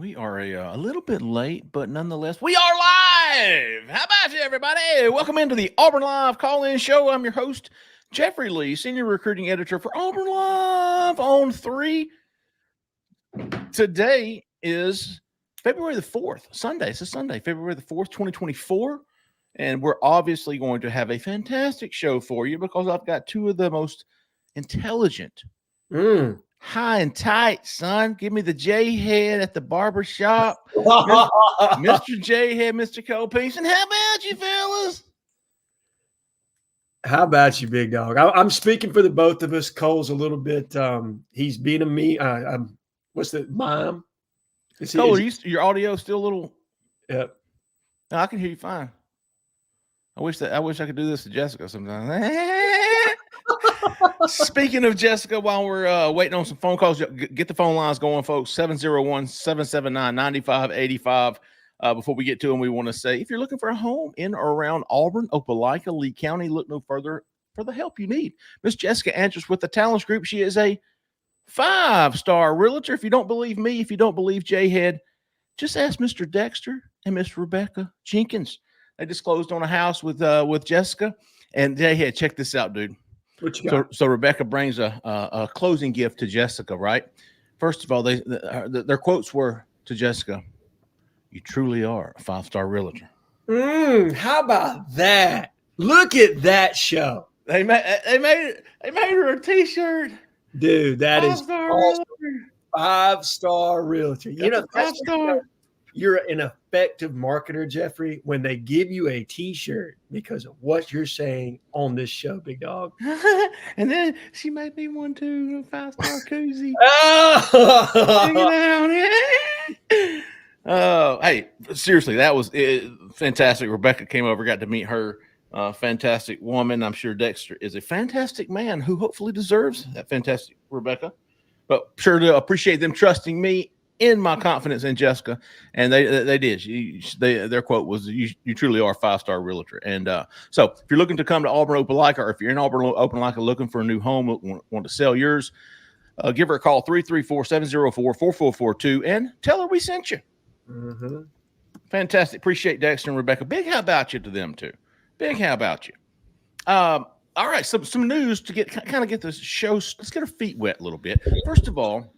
We are a little bit late, but nonetheless, we are live. How about you, everybody? Welcome into the Auburn Live call-in show. I'm your host, Jeffrey Lee, senior recruiting editor for Auburn Live on 3. Today is February the 4th, Sunday. It's a Sunday, February the 4th, 2024. And we're obviously going to have a fantastic show for you because I've got two of the most intelligent, high and tight, son. Give me the Jhead at the barber shop. Mr. Jhead, Mr. Cole Pinkston. How about you, fellas? How about you, big dog? I'm speaking for the both of us. Cole's a little bit, he's being a me. What's the mime? Cole, your audio still a little? Yep. No, I can hear you fine. I wish I could do this to Jessica sometimes. Speaking of Jessica, while we're waiting on some phone calls, get the phone lines going, folks. 701-779-9585. Before we get to them, we want to say, if you're looking for a home in or around Auburn, Opelika, Lee County, look no further for the help you need. Miss Jessica Andrews with the Talents Group. She is a 5-star realtor. If you don't believe me, if you don't believe Jhead, just ask Mr. Dexter and Miss Rebecca Jenkins. They just closed on a house with Jessica. And Jhead, check this out, dude. What you got? So Rebecca brings a closing gift to Jessica, right? First of all, their quotes were to Jessica, "You truly are a 5-star realtor." How about that? Look at that show. They made her a T-shirt. Dude, that is awesome. 5-star realtor. You know, 5-star. You're an effective marketer, Jeffrey, when they give you a T-shirt because of what you're saying on this show, big dog. And then she made me one too, a 5-star koozie. Oh, hey, seriously, that was fantastic. Rebecca came over, got to meet her. Fantastic woman. I'm sure Dexter is a fantastic man who hopefully deserves that fantastic Rebecca. But sure to appreciate them trusting me in my confidence in Jessica, and they did. Their quote was, "You truly are a 5-star realtor." And so, if you're looking to come to Auburn Opelika, or if you're in Auburn Opelika looking for a new home, want to sell yours, give her a call 334-704-4442 and tell her we sent you. Mm-hmm. Fantastic. Appreciate Dexter and Rebecca. Big how about you to them too. Big how about you. All right, some news to get this show. Let's get our feet wet a little bit. First of all,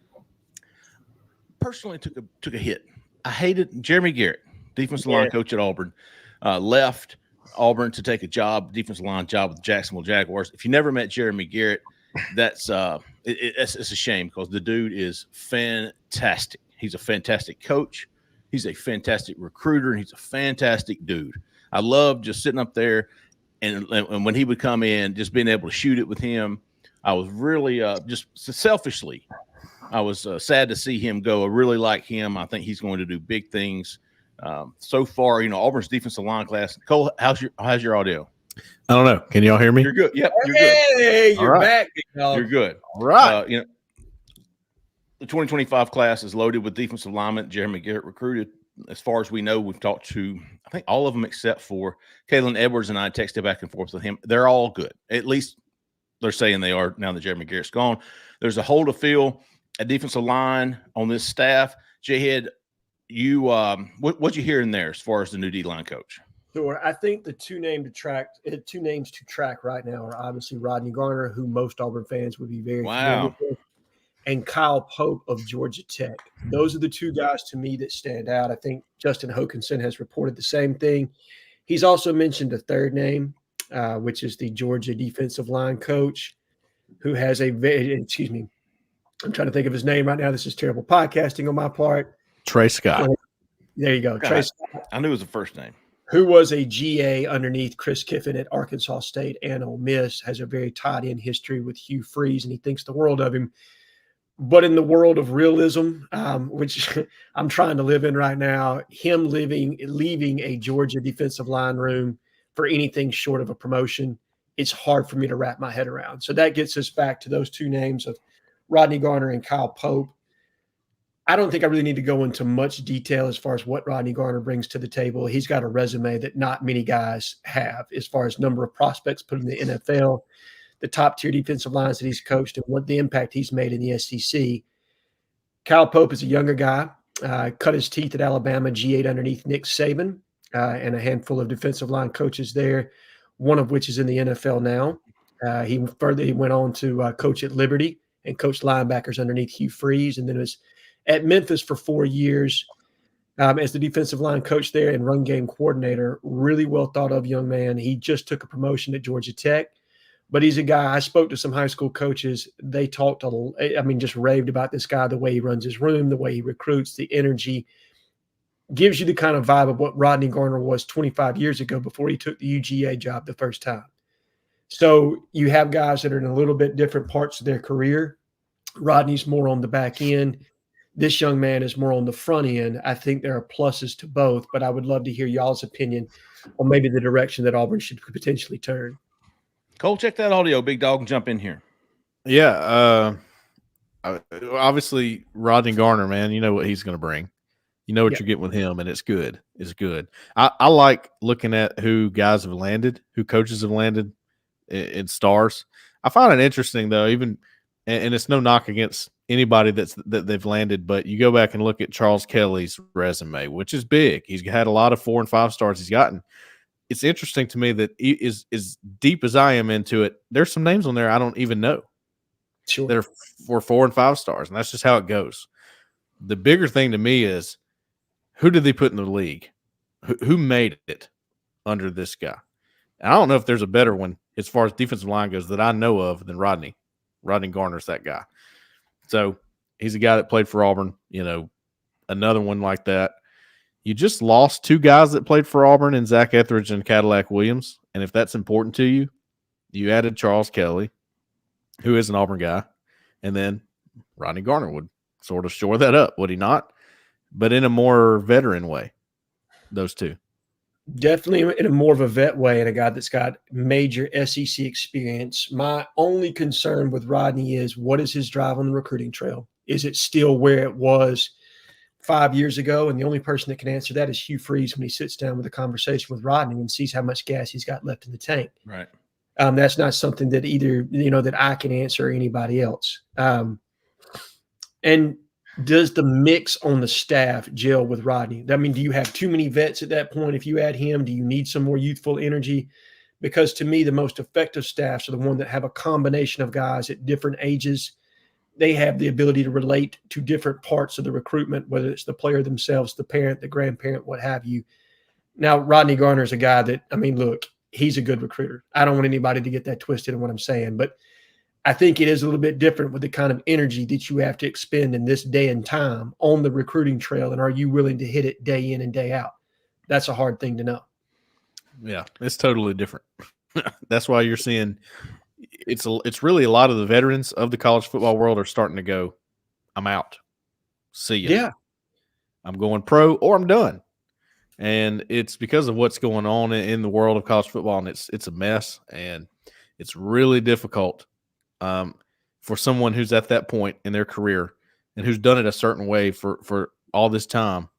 personally took a hit. I hated Jeremy Garrett, defensive line coach at Auburn, left Auburn to take a defensive line job with the Jacksonville Jaguars. If you never met Jeremy Garrett, that's it's a shame because the dude is fantastic. He's a fantastic coach. He's a fantastic recruiter, and he's a fantastic dude. I love just sitting up there, and when he would come in, just being able to shoot it with him. I was really just selfishly, I was sad to see him go. I really like him. I think he's going to do big things. So far, Auburn's defensive line class. Cole, how's your audio? I don't know. Can y'all hear me? You're good. Yep, you're good. You're back. You're good. All right. The 2025 class is loaded with defensive linemen. Jeremy Garrett recruited. As far as we know, we've talked to, I think, all of them except for Kalen Edwards, and I texted back and forth with him. They're all good. At least they're saying they are now that Jeremy Garrett's gone. There's a hole to fill at defensive line on this staff. Jhead, what you hearing there as far as the new D-line coach? Sure. I think the two names to track right now are obviously Rodney Garner, who most Auburn fans would be very familiar with, and Kyle Pope of Georgia Tech. Those are the two guys to me that stand out. I think Justin Hokanson has reported the same thing. He's also mentioned a third name, which is the Georgia defensive line coach, who has I'm trying to think of his name right now. This is terrible podcasting on my part. Trey Scott. There you go. Trey Scott. I knew it was the first name. Who was a GA underneath Chris Kiffin at Arkansas State and Ole Miss, has a very tied-in history with Hugh Freeze, and he thinks the world of him. But in the world of realism, which I'm trying to live in right now, him leaving a Georgia defensive line room for anything short of a promotion, it's hard for me to wrap my head around. So that gets us back to those two names of Rodney Garner and Kyle Pope. I don't think I really need to go into much detail as far as what Rodney Garner brings to the table. He's got a resume that not many guys have as far as number of prospects put in the NFL, the top-tier defensive lines that he's coached, and what the impact he's made in the SEC. Kyle Pope is a younger guy. cut his teeth at Alabama, G8 underneath Nick Saban, and a handful of defensive line coaches there, one of which is in the NFL now. He went on to coach at Liberty and coach linebackers underneath Hugh Freeze, and then was at Memphis for 4 years as the defensive line coach there and run game coordinator. Really well thought of young man. He just took a promotion at Georgia Tech. But he's a guy, I spoke to some high school coaches. They just raved about this guy, the way he runs his room, the way he recruits, the energy. Gives you the kind of vibe of what Rodney Garner was 25 years ago before he took the UGA job the first time. So you have guys that are in a little bit different parts of their career. Rodney's more on the back end. This young man is more on the front end. I think there are pluses to both, but I would love to hear y'all's opinion on maybe the direction that Auburn should potentially turn. Cole, check that audio, big dog, and jump in here. Yeah. Obviously, Rodney Garner, man, you know what he's going to bring. You know what you're getting with him, and it's good. It's good. I like looking at who guys have landed, who coaches have landed in stars. I find it interesting, though, even and it's no knock against anybody that they've landed, but you go back and look at Charles Kelly's resume, which is big. He's had a lot of 4 and 5 stars he's gotten. It's interesting to me that as deep as I am into it, there's some names on there I don't even know. Sure. They're for 4 and 5 stars, and that's just how it goes. The bigger thing to me is who did they put in the league? Who made it under this guy? And I don't know if there's a better one as far as defensive line goes that I know of than Rodney. Rodney Garner's that guy. So he's a guy that played for Auburn, another one like that. You just lost 2 guys that played for Auburn in Zach Etheridge and Cadillac Williams. And if that's important to you, you added Charles Kelly, who is an Auburn guy, and then Rodney Garner would sort of shore that up, would he not? But in a more veteran way, those 2. Definitely in a more of a vet way, and a guy that's got major SEC experience. My only concern with Rodney is, what is his drive on the recruiting trail? Is it still where it was 5 years ago? And the only person that can answer that is Hugh Freeze when he sits down with a conversation with Rodney and sees how much gas he's got left in the tank. Right. That's not something that either, that I can answer or anybody else. And does the mix on the staff gel with Rodney? I mean, do you have too many vets at that point? If you add him, do you need some more youthful energy? Because to me, the most effective staffs are the one that have a combination of guys at different ages. They have the ability to relate to different parts of the recruitment, whether it's the player themselves, the parent, the grandparent, what have you. Now, Rodney Garner is a guy that, look, he's a good recruiter. I don't want anybody to get that twisted in what I'm saying, but I think it is a little bit different with the kind of energy that you have to expend in this day and time on the recruiting trail. And are you willing to hit it day in and day out? That's a hard thing to know. Yeah, it's totally different. That's why you're seeing it's really a lot of the veterans of the college football world are starting to go, I'm out. See ya. Yeah. I'm going pro or I'm done. And it's because of what's going on in the world of college football, and it's a mess, and it's really difficult for someone who's at that point in their career and who's done it a certain way for all this time.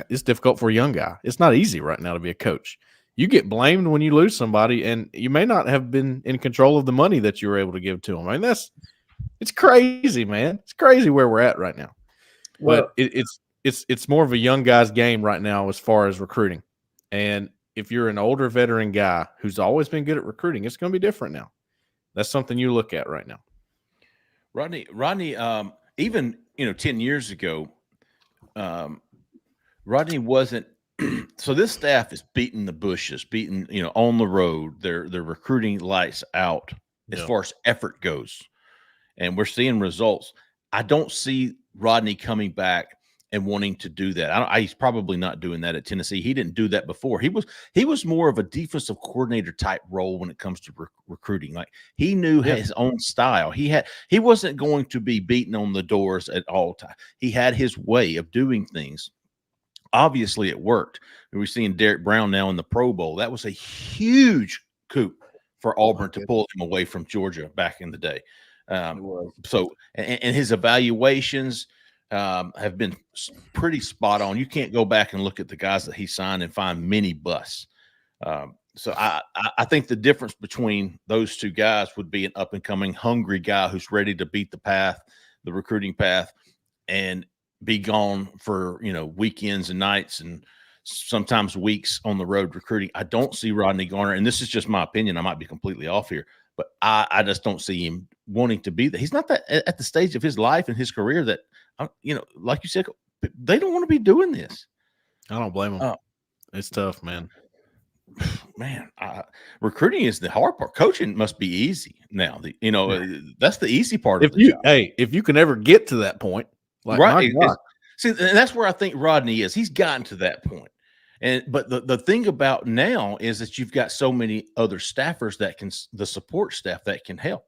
It's difficult for a young guy. It's not easy right now to be a coach. You get blamed when you lose somebody, and you may not have been in control of the money that you were able to give to them. It's crazy, man. It's crazy where we're at right now. Well, But it's more of a young guy's game right now as far as recruiting. And if you're an older veteran guy who's always been good at recruiting, it's going to be different now. That's something you look at right now. Rodney, even 10 years ago, Rodney wasn't. So this staff is beating the bushes, on the road. They're recruiting lights out as far as effort goes, and we're seeing results. I don't see Rodney coming back and wanting to do that. He's probably not doing that at Tennessee. He didn't do that before. He was more of a defensive coordinator type role when it comes to recruiting. Like, he knew his own style. He wasn't going to be beating on the doors at all times. He had his way of doing things. Obviously, it worked. We're seeing Derek Brown now in the Pro Bowl. That was a huge coup for Auburn to pull him away from Georgia back in the day. So, and his evaluations have been pretty spot on. You can't go back and look at the guys that he signed and find many busts. So I think the difference between those two guys would be an up and coming hungry guy who's ready to beat the recruiting path, and be gone for, weekends and nights and sometimes weeks on the road recruiting. I don't see Rodney Garner, and this is just my opinion. I might be completely off here, but I just don't see him wanting to be there. He's not that at the stage of his life and his career that, like you said, they don't want to be doing this. I don't blame them. It's tough, man. Man, recruiting is the hard part. Coaching must be easy now. That's the easy part of the job. Hey, if you can ever get to that point, like, right? See, and that's where I think Rodney is. He's gotten to that point. But the thing about now is that you've got so many other staffers the support staff that can help.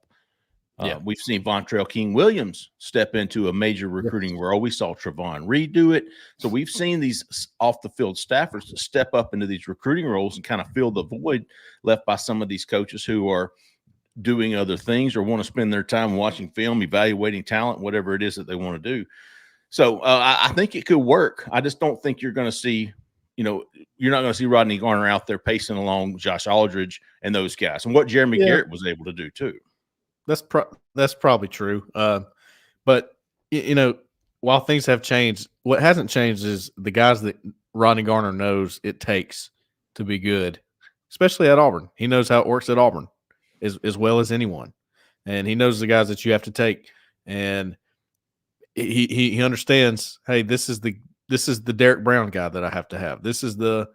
We've seen Vontrell King Williams step into a major recruiting role. We saw Trevon Reed do it. So we've seen these off the field staffers step up into these recruiting roles and kind of fill the void left by some of these coaches who are doing other things or want to spend their time watching film, evaluating talent, whatever it is that they want to do. So I think it could work. I just don't think you're going to see, you're not going to see Rodney Garner out there pacing along Josh Aldridge and those guys, and what Jeremy Garrett was able to do too. That's probably true. But while things have changed, what hasn't changed is the guys that Rodney Garner knows it takes to be good, especially at Auburn. He knows how it works at Auburn as well as anyone, and he knows the guys that you have to take, and he understands. Hey, this is the Derek Brown guy that I have to have. This is the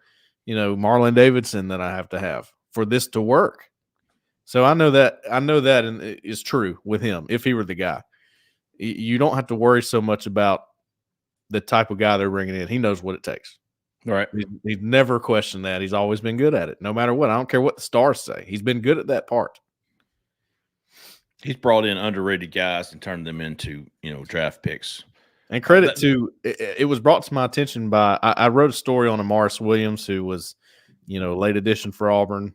Marlon Davidson that I have to have for this to work. So I know that, and it is true with him. If he were the guy, you don't have to worry so much about the type of guy they're bringing in. He knows what it takes. Right. He's never questioned that. He's always been good at it, no matter what. I don't care what the stars say. He's been good at that part. He's brought in underrated guys and turned them into, draft picks. And credit to it was brought to my attention by I wrote a story on Amaris Williams, who was, late addition for Auburn.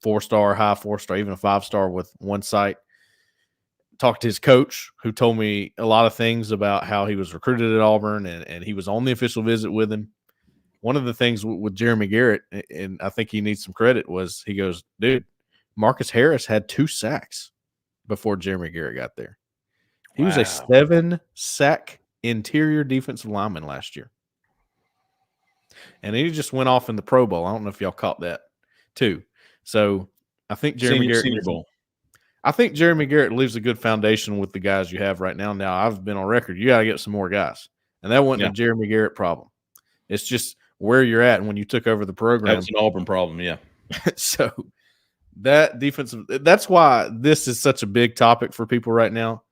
4-star, high 4-star, even a 5-star with one site. Talked to his coach, who told me a lot of things about how he was recruited at Auburn, and he was on the official visit with him. One of the things with Jeremy Garrett, and I think he needs some credit, was he goes, dude, Marcus Harris had 2 sacks before Jeremy Garrett got there. He was a 7-sack interior defensive lineman last year. And he just went off in the Pro Bowl. I don't know if y'all caught that too. So I think Jeremy Garrett leaves a good foundation with the guys you have right now. Now, I've been on record. You got to get some more guys. And that wasn't a Jeremy Garrett problem. It's just where you're at when you took over the program. That's an Auburn problem, yeah. So that's why this is such a big topic for people right now.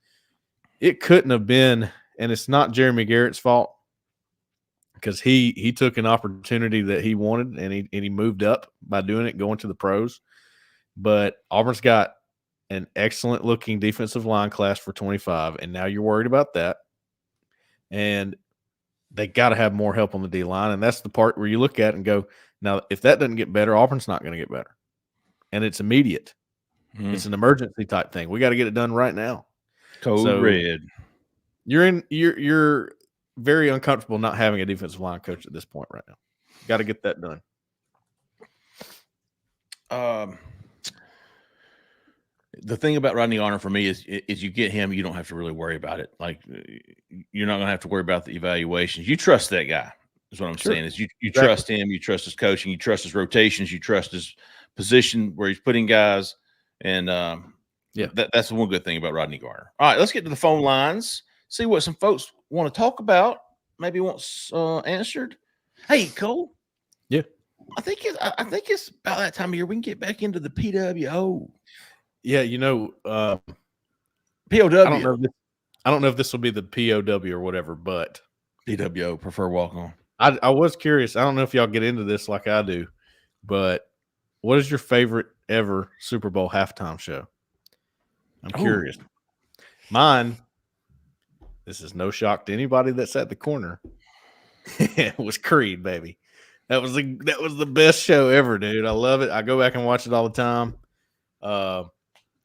It couldn't have been, and it's not Jeremy Garrett's fault, because he took an opportunity that he wanted, and he moved up by doing it, going to the pros. But Auburn's got an excellent looking defensive line class for 25, and now you're worried about that. And they got to have more help on the D line, and that's the part where you look at it and go, now if that doesn't get better, Auburn's not going to get better, and it's immediate. It's an emergency type thing. We got to get it done right now. Code red. You're very uncomfortable not having a defensive line coach at this point right now. Got to get that done. The thing about Rodney Garner for me is you get him, you don't have to really worry about it. Like, you're not going to have to worry about the evaluations. You trust that guy is what I'm saying. Is you Exactly. trust him, you trust his coaching, you trust his rotations, you trust his position where he's putting guys. And that's the one good thing about Rodney Garner. All right, let's get to the phone lines, see what some folks want to talk about, maybe wants answered. Hey, Cole. Yeah. I think it's about that time of year we can get back into the PWO. Yeah, POW. I don't know if this will be the POW or whatever, but PWO, prefer walk on. I was curious. I don't know if y'all get into this like I do, but what is your favorite ever Super Bowl halftime show? I'm curious. Mine, this is no shock to anybody that's at the corner, it was Creed, baby. That was the best show ever, dude. I love it. I go back and watch it all the time.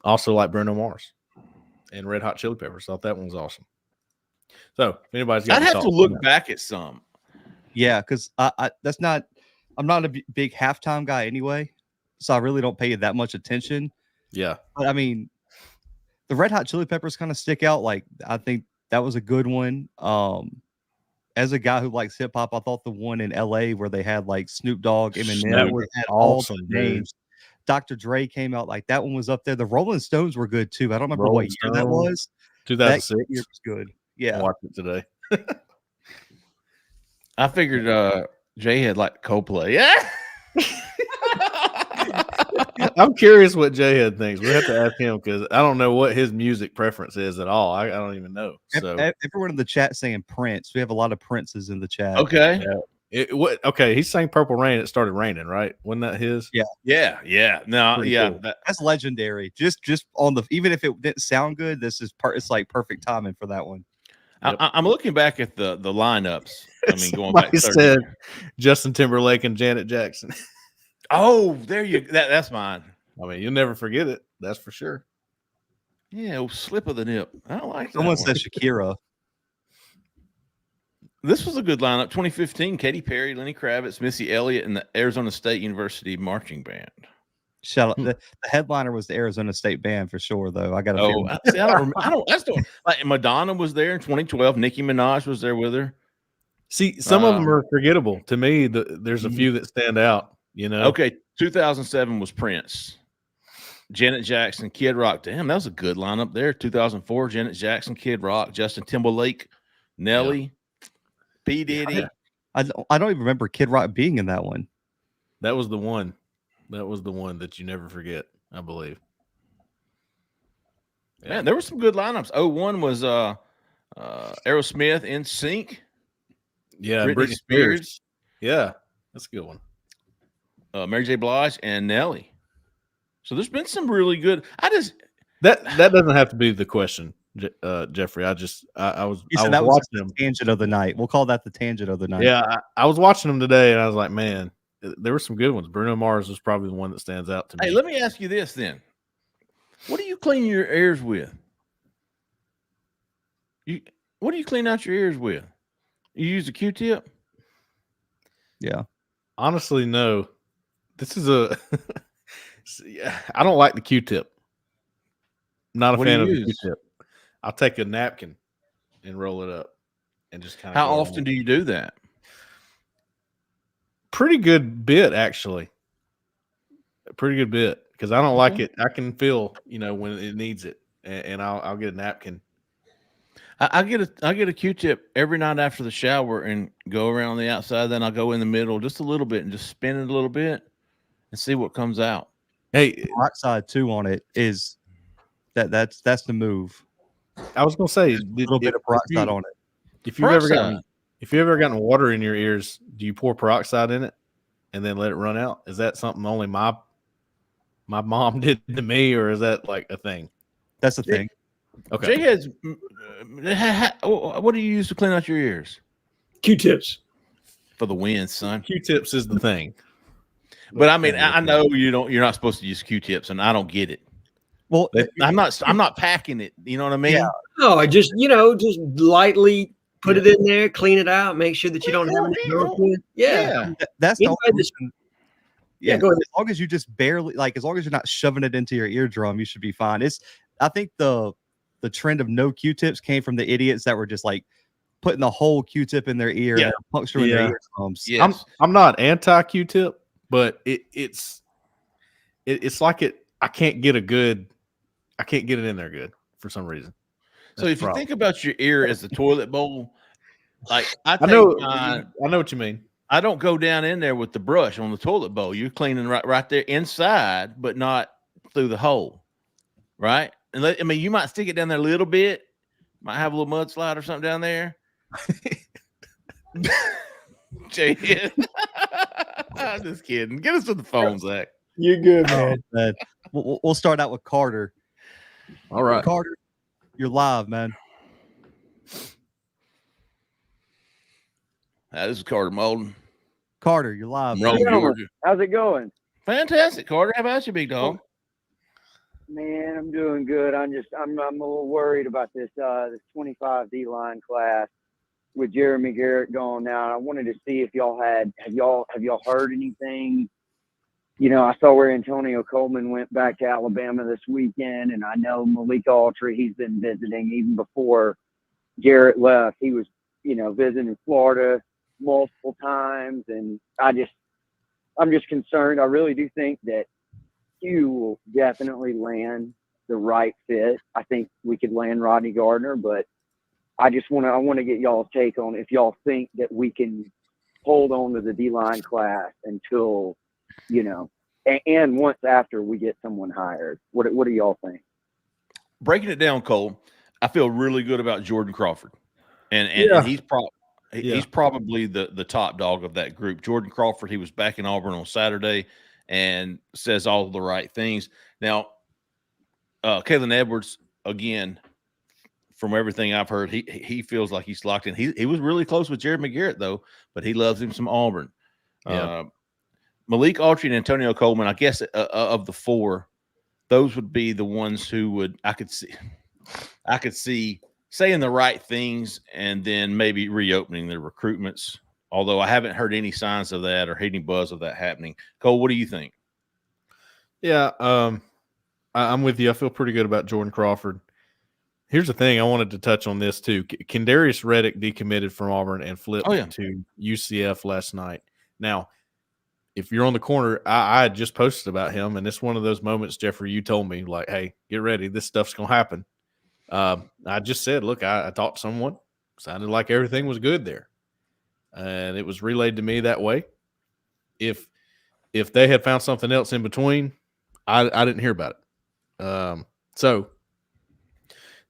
Also like Bruno Mars and Red Hot Chili Peppers. Thought that one was awesome. So if anybody's got, I'd have to look back at some. Yeah, because I'm not a big halftime guy anyway, so I really don't pay that much attention. Yeah, but I mean, the Red Hot Chili Peppers kind of stick out. Like, I think That was a good one. As a guy who likes hip hop, I thought the one in LA where they had like Snoop Dogg, Eminem, That was they had awesome, all the dude. names. Dr. Dre came out, like that one was up there. The Rolling Stones were good too. I don't remember Rolling what year that Stones, was. That 2006. year was good. I Yeah. watched it today. I figured Jhead liked Coldplay. Yeah. I'm curious what Jhead thinks. We have to ask him because I don't know what his music preference is at all. I don't even know. So Everyone in the chat saying Prince. We have a lot of Princes in the chat. Okay. Okay, he sang Purple Rain. It started raining, right? Wasn't that his? Yeah. No, Pretty yeah. cool. That's legendary. Just on the, even if it didn't sound good, this is it's like perfect timing for that one. Yep. I'm looking back at the lineups. I mean, going Somebody back 30 said years. Justin Timberlake and Janet Jackson. Oh, there you that's mine. I mean, you'll never forget it. That's for sure. Yeah, slip of the nip. I don't like that Someone one. said Shakira. This was a good lineup. 2015, Katy Perry, Lenny Kravitz, Missy Elliott, and the Arizona State University marching band. Shout out. The headliner was the Arizona State band for sure, though. I got a Oh, feeling. see, I don't remember. I just don't like Madonna was there in 2012. Nicki Minaj was there with her. See, some of them are forgettable to me. There's a few that stand out. You know. Okay, 2007 was Prince, Janet Jackson, Kid Rock. Damn, that was a good lineup there. 2004, Janet Jackson, Kid Rock, Justin Timberlake, Nelly, P. Diddy. I don't even remember Kid Rock being in that one. That was the one. That was the one that you never forget, I believe. Yeah. Man, there were some good lineups. 01 was Aerosmith, NSYNC. Yeah, Britney Spears. Yeah, that's a good one. Mary J. Blige and Nelly. So there's been some really good. That doesn't have to be the question, Jeffrey. I was watching them. Tangent of the night. We'll call that the tangent of the night. Yeah, I was watching them today, and I was like, man, there were some good ones. Bruno Mars was probably the one that stands out to me. Hey, let me ask you this then: what do you clean your ears with? What do you clean out your ears with? You use a Q-tip? Yeah. Honestly, no. This is I don't like the Q-tip. Not a fan of the Q-tip. I'll take a napkin and roll it up and just kind of. How often do you do that? Pretty good bit, actually. A pretty good bit because I don't like it. I can feel, when it needs it, and I'll get a napkin. I get a Q-tip every night after the shower and go around the outside. Then I'll go in the middle just a little bit and just spin it a little bit and see what comes out. Hey, peroxide too on it is that's the move. I was gonna say a little bit of peroxide on it. If you've ever gotten water in your ears, do you pour peroxide in it and then let it run out? Is that something only my mom did to me, or is that like a thing? That's the thing. Okay. Jhead, what do you use to clean out your ears? Q-tips. For the win, son. Q-tips is the thing. But I mean, I know you're not supposed to use Q-tips, and I don't get it. Well, I'm not packing it. You know what I mean? Yeah. No, I just lightly put it in there, clean it out, make sure that you don't have any. Yeah. That's the reason. Yeah, go ahead. As long as you just barely, as long as you're not shoving it into your eardrum, you should be fine. I think the trend of no Q-tips came from the idiots that were just putting the whole Q-tip in their ear and puncturing their eardrums. Yes. I'm not anti Q-tip, but it's like it. I can't get it in there good for some reason. So if you think about your ear as a toilet bowl, I know what you mean. I don't go down in there with the brush on the toilet bowl. You're cleaning right there inside, but not through the hole, right? And you might stick it down there a little bit, might have a little mudslide or something down there. Jhead. I'm just kidding. Get us to the phone, Zach. You're good, man. We'll start out with Carter. All right, Carter, you're live, man. This is Carter Molden. Carter, you're live. Georgia. How's it going? Fantastic, Carter. How about you, big dog? Man, I'm doing good. I'm a little worried about this 25 D-line class with Jeremy Garrett gone now. I wanted to see if y'all have y'all heard anything. I saw where Antonio Coleman went back to Alabama this weekend, and I know Malik Autry, he's been visiting even before Garrett left, he was, visiting Florida multiple times, and I'm just concerned. I really do think that Hugh will definitely land the right fit. I think we could land Rodney Gardner, but I want to get y'all's take on if y'all think that we can hold on to the D-line class until, and once after we get someone hired. What do y'all think? Breaking it down, Cole, I feel really good about Jordan Crawford, and he's probably the top dog of that group. Jordan Crawford, he was back in Auburn on Saturday and says all the right things. Now, Kalen Edwards, again, from everything I've heard, he feels like he's locked in. He was really close with Jared McGarrett, though, but he loves him some Auburn. Yeah. Malik Autry and Antonio Coleman, I guess, of the four, those would be the ones who I could see saying the right things and then maybe reopening their recruitments. Although I haven't heard any signs of that or any buzz of that happening. Cole, what do you think? Yeah, I'm with you. I feel pretty good about Jordan Crawford. Here's the thing. I wanted to touch on this too. Kendarius Reddick decommitted from Auburn and flipped to UCF last night. Now, if you're on the corner, I had just posted about him, and it's one of those moments, Jeffrey, you told me, like, hey, get ready. This stuff's going to happen. I just said, look, I talked to someone. Sounded like everything was good there. And it was relayed to me that way. If they had found something else in between, I didn't hear about it. So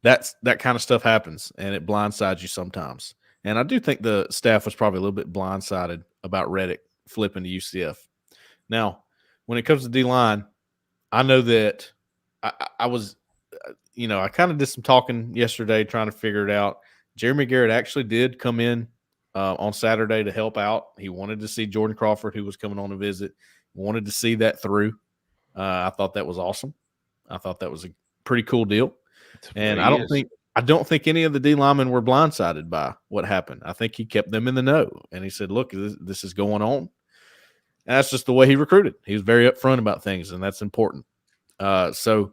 that kind of stuff happens, and it blindsides you sometimes. And I do think the staff was probably a little bit blindsided about Reddick flipping to UCF. Now, when it comes to D-line, I know that I was, I kind of did some talking yesterday trying to figure it out. Jeremy Garrett actually did come in on Saturday to help out. He wanted to see Jordan Crawford, who was coming on a visit, wanted to see that through. I thought that was awesome. I thought that was a pretty cool deal. And I don't think any of the D linemen were blindsided by what happened. I think he kept them in the know. And he said, look, this is going on. And that's just the way he recruited. He was very upfront about things, and that's important. So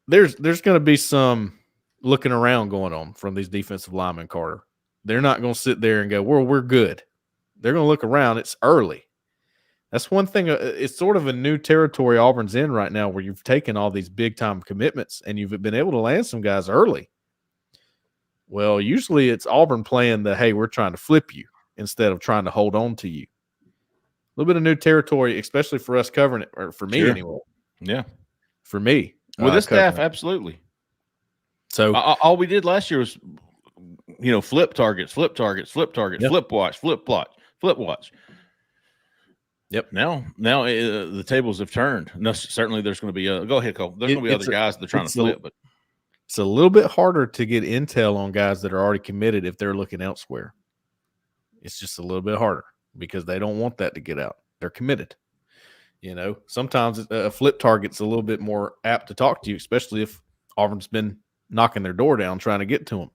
there's going to be some looking around going on from these defensive linemen, Carter. They're not going to sit there and go, well, we're good. They're going to look around. It's early. That's one thing. It's sort of a new territory Auburn's in right now, where you've taken all these big-time commitments and you've been able to land some guys early. Well, usually it's Auburn playing the, hey, we're trying to flip you instead of trying to hold on to you. A little bit of new territory, especially for us covering it, or for me anyway. Yeah. For me. With this staff, absolutely. So all we did last year was, flip targets, flip watch, flip watch. Yep. Now the tables have turned. No, certainly there's going to be go ahead, Cole. There's going to be other guys that are trying to flip, but it's a little bit harder to get intel on guys that are already committed if they're looking elsewhere. It's just a little bit harder because they don't want that to get out. They're committed. Sometimes a flip target's a little bit more apt to talk to you, especially if Auburn's been knocking their door down trying to get to them.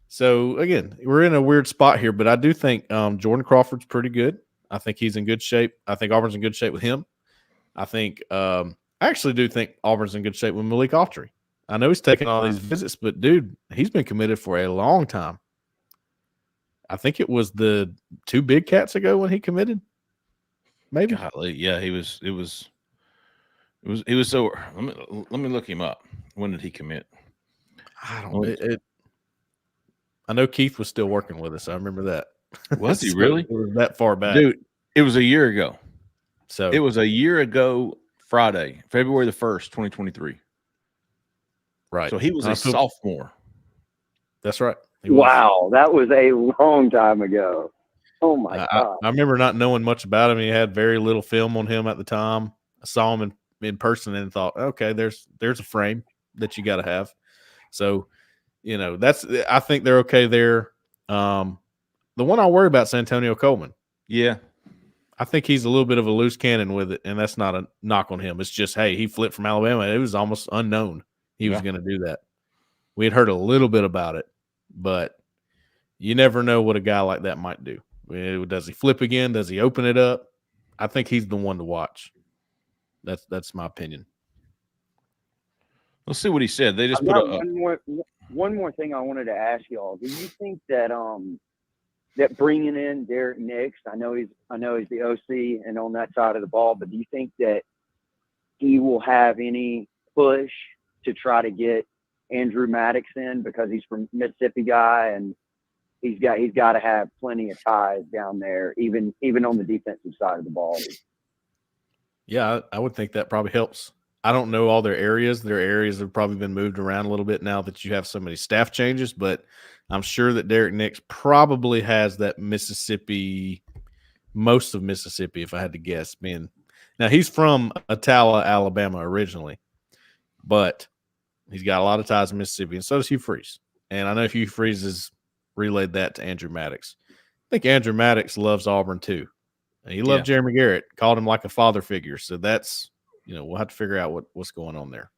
So again, we're in a weird spot here, but I do think Jordan Crawford's pretty good. I think he's in good shape. I think Auburn's in good shape with him. I think I actually do think Auburn's in good shape with Malik Autry. I know he's taking all these visits, but dude, he's been committed for a long time. I think it was the 2 big cats ago when he committed. Maybe. Golly, yeah, it was so. Let me look him up. When did he commit? I don't know. I know Keith was still working with us. I remember that. Was he really? It was that far back. Dude, it was a year ago. So it was a year ago Friday, February the 1st, 2023. Right. So he was a sophomore. That's right. Wow, that was a long time ago. Oh my God. I remember not knowing much about him. He had very little film on him at the time. I saw him in person and thought, okay, there's a frame that you got to have. So, I think they're okay there. The one I worry about is Antonio Coleman. Yeah. I think he's a little bit of a loose cannon with it, and that's not a knock on him. It's just, hey, he flipped from Alabama. It was almost unknown he was going to do that. We had heard a little bit about it, but you never know what a guy like that might do. Does he flip again? Does he open it up? I think he's the one to watch. That's my opinion. Let's see what he said. They just put one more thing I wanted to ask y'all. Do you think that that bringing in Derek Nix, I know he's the OC and on that side of the ball, but do you think that he will have any push to try to get Andrew Maddox in because he's from Mississippi guy and he's got to have plenty of ties down there, even on the defensive side of the ball? Yeah, I would think that probably helps. I don't know all their areas. Their areas have probably been moved around a little bit now that you have so many staff changes, but I'm sure that Derek Nix probably has that Mississippi, most of Mississippi, if I had to guess. Now he's from Attalla, Alabama originally, but he's got a lot of ties to Mississippi, and so does Hugh Freeze. And I know Hugh Freeze has relayed that to Andrew Maddox. I think Andrew Maddox loves Auburn too. And he loved Jeremy Garrett, called him like a father figure. So that's, we'll have to figure out what's going on there.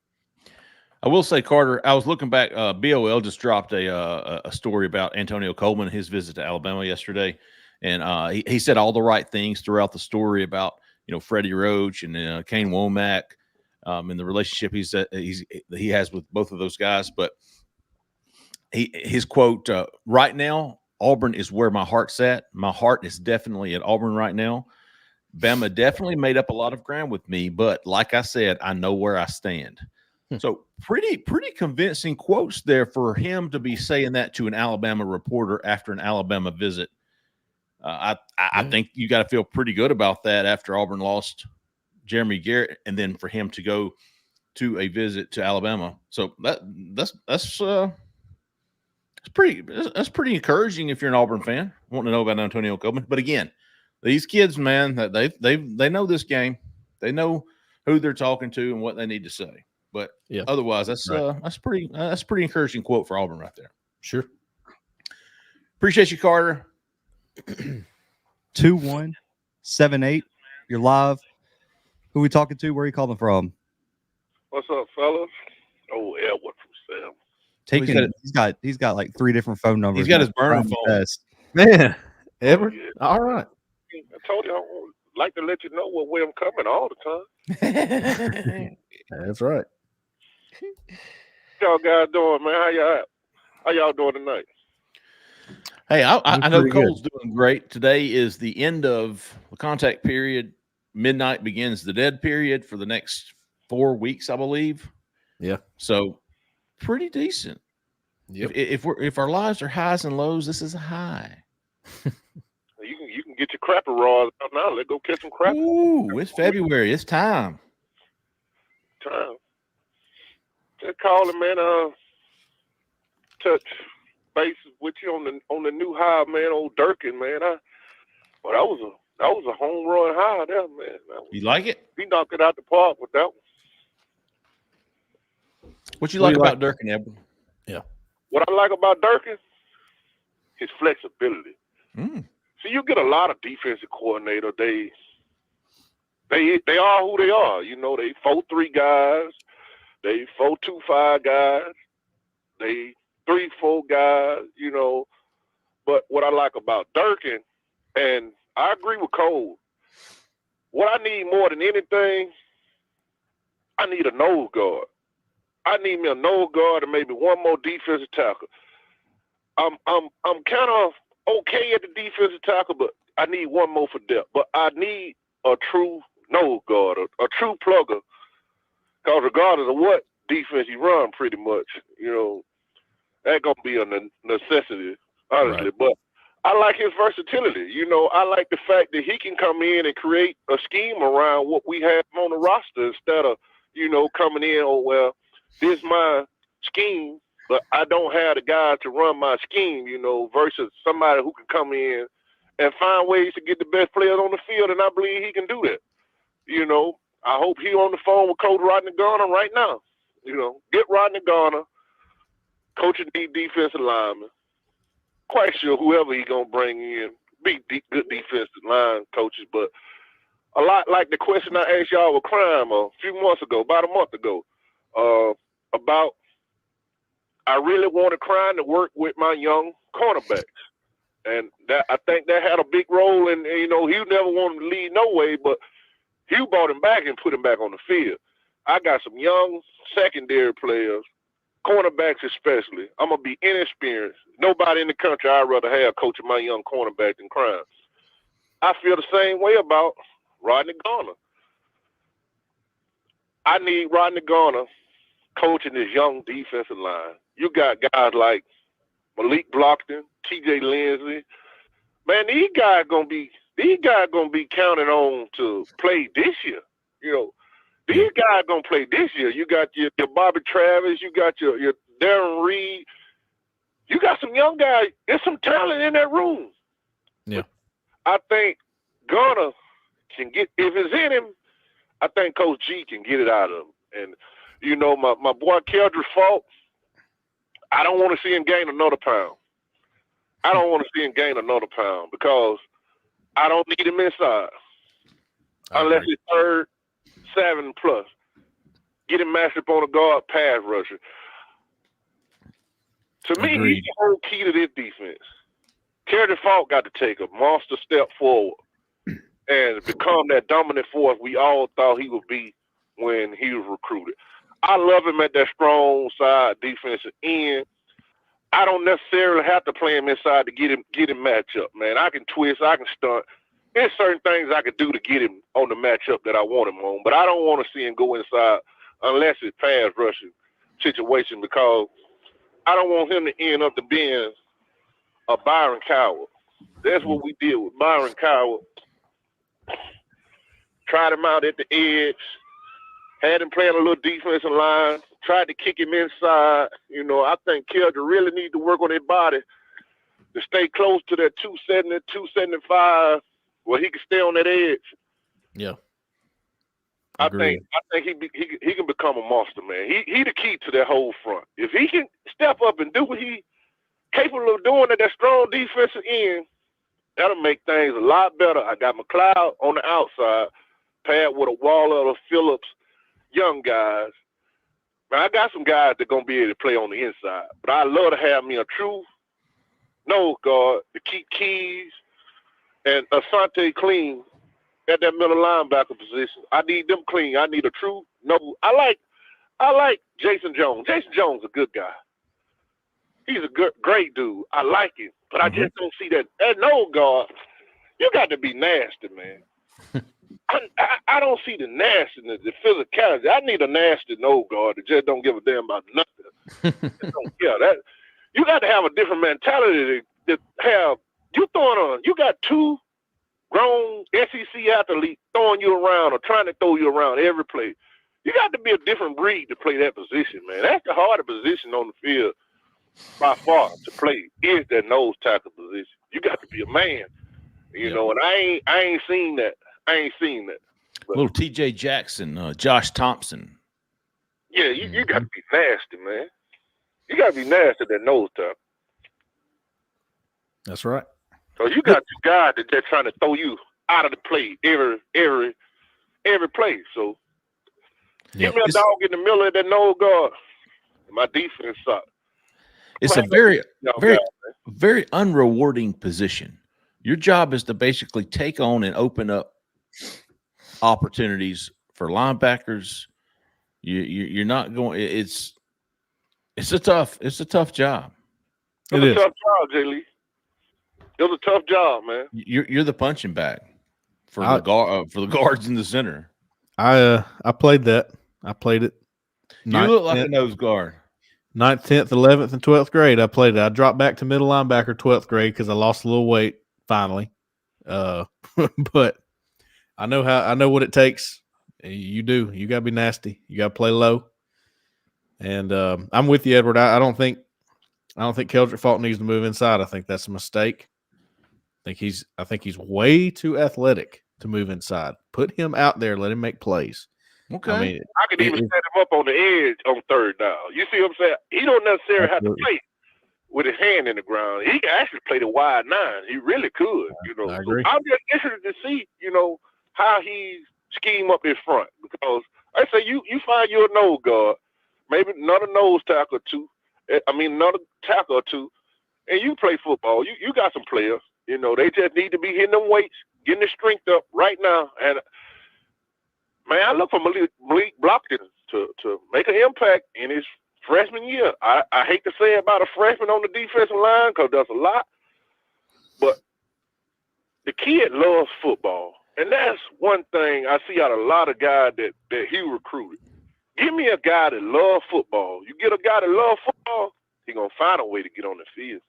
I will say, Carter, I was looking back. BOL just dropped a story about Antonio Coleman, his visit to Alabama yesterday. And he said all the right things throughout the story about, Freddie Roach and Kane Womack and the relationship he has with both of those guys. But his quote, right now, Auburn is where my heart's at. My heart is definitely at Auburn right now. Bama definitely made up a lot of ground with me, but like I said, I know where I stand. So pretty convincing quotes there for him to be saying that to an Alabama reporter after an Alabama visit. I think you got to feel pretty good about that after Auburn lost Jeremy Garrett, and then for him to go to a visit to Alabama. So that's pretty encouraging if you're an Auburn fan wanting to know about Antonio Coleman. But again, these kids, man, they know this game. They know who they're talking to and what they need to say. But otherwise, that's pretty encouraging quote for Auburn right there. Sure. Appreciate you, Carter. 2178. You're live. Who we talking to? Where are you calling from? What's up, fellas? Oh, Edward from Sam. He's got like 3 different phone numbers. He's got his burner phone. Man, Edward. Yeah. All right. I told you I would like to let you know what way I'm coming all the time. That's right. Y'all guys doing, man? How y'all doing tonight? Hey, I know Cole's doing great. Today is the end of the contact period. Midnight begins the dead period for the next 4 weeks, I believe. Yeah. So pretty decent. Yep. If our lives are highs and lows, this is a high. You can get your crapper raws out now. Let's go catch some crapper. Ooh, it's February. It's time. Just calling, man. Touch base with you on the new high, man. Old Durkin, man. That was a home run high there, man. You like it? He knocked it out the park with that one. What you like about Durkin, Edward? Yeah. What I like about Durkin, his flexibility. See, you get a lot of defensive coordinator. They are who they are. They 4-3 guys. They 4-2-5 guys. They 3-4 guys. But what I like about Durkin, and I agree with Cole, what I need more than anything, I need a nose guard. I need me a nose guard and maybe one more defensive tackle. I'm kind of okay at the defensive tackle, but I need one more for depth. But I need a true nose guard, a true plugger. Because regardless of what defense you run, pretty much, that's going to be a necessity, honestly. Right. But I like his versatility. I like the fact that he can come in and create a scheme around what we have on the roster instead of, coming in, this is my scheme, but I don't have the guys to run my scheme, versus somebody who can come in and find ways to get the best players on the field, and I believe he can do that. I hope he on the phone with Coach Rodney Garner right now. Get Rodney Garner, coaching these defensive linemen. Quite sure whoever he going to bring in, be good defensive line coaches, but a lot like the question I asked y'all with Crime a few months ago, about a month ago, about I really wanted Crime to work with my young cornerbacks. And that I think that had a big role in, Hugh never wanted to lead no way, but Hugh brought him back and put him back on the field. I got some young secondary players, cornerbacks especially. I'm gonna be inexperienced. Nobody in the country I'd rather have coaching my young cornerback than Crime. I feel the same way about Rodney Garner. I need Rodney Garner coaching this young defensive line. You got guys like Malik Blockton, TJ Lindsey. Man, these guys gonna be counted on to play this year. You know, these guys gonna play this year. You got your Bobby Travis, you got your Darren Reed. You got some young guys. There's some talent in that room. Yeah. I think Garner can get, if it's in him, I think Coach G can get it out of him. And, you know, my boy Keldrick Faulk, I don't want to see him gain another pound. I don't want to see him gain another pound because I don't need him inside. Unless it's third, 7+. Get him matched up on a guard pass rusher. To me, he's the whole key to this defense. Keldrick Faulk got to take a monster step forward and become that dominant force we all thought he would be when he was recruited. I love him at that strong side defensive end. I don't necessarily have to play him inside to get him match up, man. I can twist, I can stunt. There's certain things I can do to get him on the matchup that I want him on, but I don't want to see him go inside unless it's pass rushing situation because I don't want him to end up to being a Byron Coward. That's what we did with Byron Coward. Tried him out at the edge, had him playing a little defensive line, tried to kick him inside. You know, I think Keldrick really needs to work on his body to stay close to that 270, 275, where he can stay on that edge. Yeah. I think he can become a monster, man. He the key to that whole front. If he can step up and do what he capable of doing at that strong defensive end, that'll make things a lot better. I got McLeod on the outside, paired with a Waller or Phillips, young guys. Man, I got some guys that going to be able to play on the inside. But I love to have me a true nose guard to keep Keys and Asante clean at that middle linebacker position. I need them clean. I need a true nose. I like Jason Jones. Jason Jones is a good guy. He's a great dude. I like him. But I just don't see that nose guard. You got to be nasty, man. I don't see the nastiness, the physicality. I need a nasty nose guard that just don't give a damn about nothing. That you got to have a different mentality to have. You got two grown SEC athletes throwing you around or trying to throw you around every play. You got to be a different breed to play that position, man. That's the hardest position on the field by far to play is that nose tackle position. You got to be a man, you know. And I ain't seen that. But, little T.J. Jackson, Josh Thompson. Yeah, you got to be nasty, man. You got to be nasty at that nose tackle. That's right. So you got two guys that they're trying to throw you out of the play every play. So give me a dog in the middle of that nose guard. My defense sucks. It's a very unrewarding position. Your job is to basically take on and open up opportunities for linebackers. You're not going. It's a tough job. It's a tough job, J. Lee. It's a tough job, man. You're the punching bag for the guards in the center. I played that. I played it. You look like a nose guard. 9th, 10th, 11th, and 12th grade. I played it. I dropped back to middle linebacker 12th grade because I lost a little weight finally. But I know what it takes. You do. You gotta be nasty. You gotta play low. And I'm with you, Edward. I don't think Keldrick Faulk needs to move inside. I think that's a mistake. I think he's way too athletic to move inside. Put him out there. Let him make plays. Okay. I could even set him up on the edge on third down. You see what I'm saying? He don't necessarily have to play with his hand in the ground. He can actually play the wide nine. He really could, you know. I agree. So I'm just interested to see, you know, how he scheme up his front. Because I say you find your nose guard, maybe another nose tackle or two. Another tackle or two, and you play football. You got some players. You know, they just need to be hitting them weights, getting their strength up right now. And man, I look for Malik Blockton to make an impact in his freshman year. I hate to say it about a freshman on the defensive line because that's a lot, but the kid loves football. And that's one thing I see out of a lot of guys that he recruited. Give me a guy that loves football. You get a guy that loves football, he's going to find a way to get on the field.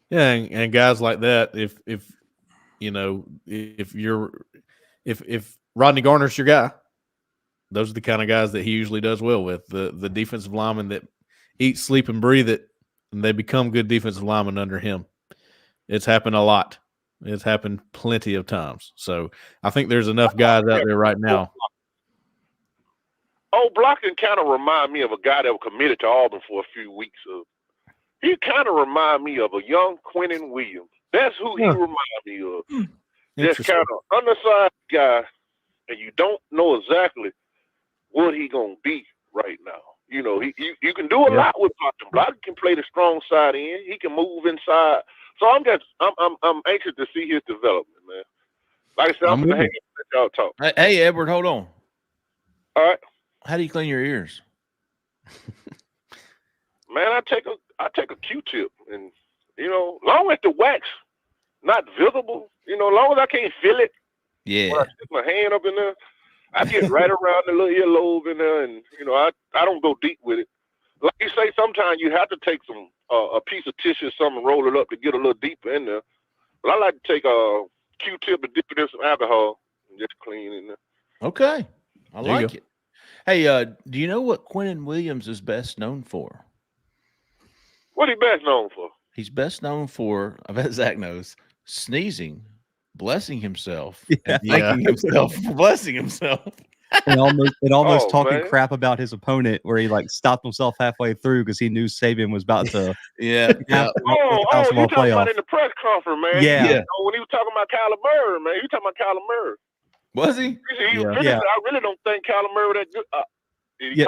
Yeah, and guys like that, if Rodney Garner's your guy, those are the kind of guys that he usually does well with. The defensive linemen that eat, sleep, and breathe it, and they become good defensive linemen under him. It's happened a lot. It's happened plenty of times. So I think there's enough guys out there right now. Old Blockton kind of remind me of a guy that was committed to Auburn for a few weeks. He kind of remind me of a young Quentin Williams. That's who he remind me of. Just kind of undersized guy, and you don't know exactly what he gonna be right now. You know, you can do a lot with Blockton. Blockton can play the strong side in. He can move inside. So I'm anxious to see his development, man. Like I said, I'm gonna hang up and let y'all talk. Hey, Edward, hold on. All right. How do you clean your ears? Man, I take a Q-tip, and long as the wax not visible, long as I can't feel it. Yeah. When I stick my hand up in there, I get right around the little earlobe in there, and I don't go deep with it. Like you say, sometimes you have to take some a piece of tissue or something, roll it up to get a little deeper in there. But I like to take a Q-tip and dip it in some alcohol and just clean in there. Okay, I like it. Hey, do you know what Quentin Williams is best known for? What he best known for? He's best known for, I bet Zach knows, sneezing, blessing himself, and thanking himself for blessing himself. And almost talking crap about his opponent, where he stopped himself halfway through because he knew Saban was about to. Yeah. You talking about in the press conference, man? Yeah. When he was talking about Kyler Murray, man, he talking about Kyler Murray. Was he? I really don't think Kyler Murray that good.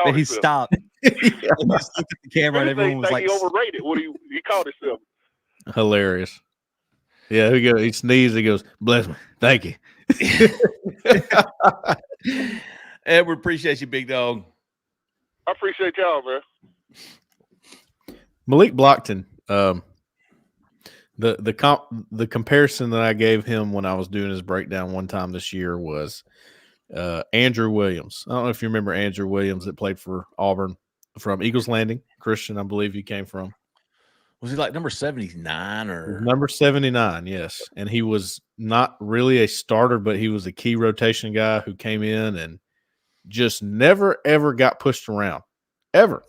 But he stopped. He just looked at the camera and everyone was like, he overrated. He called himself. Hilarious. Yeah, he sneezed. He goes, bless me. Thank you. Edward, appreciate you, big dog. I appreciate y'all, man. Malik Blockton, the comparison that I gave him when I was doing his breakdown one time this year was Andrew Williams. I don't know if you remember Andrew Williams that played for Auburn from Eagles Landing. Christian, I believe he came from. Was he like number 79 or number 79? Yes. And he was not really a starter, but he was a key rotation guy who came in and just never, ever got pushed around. Ever.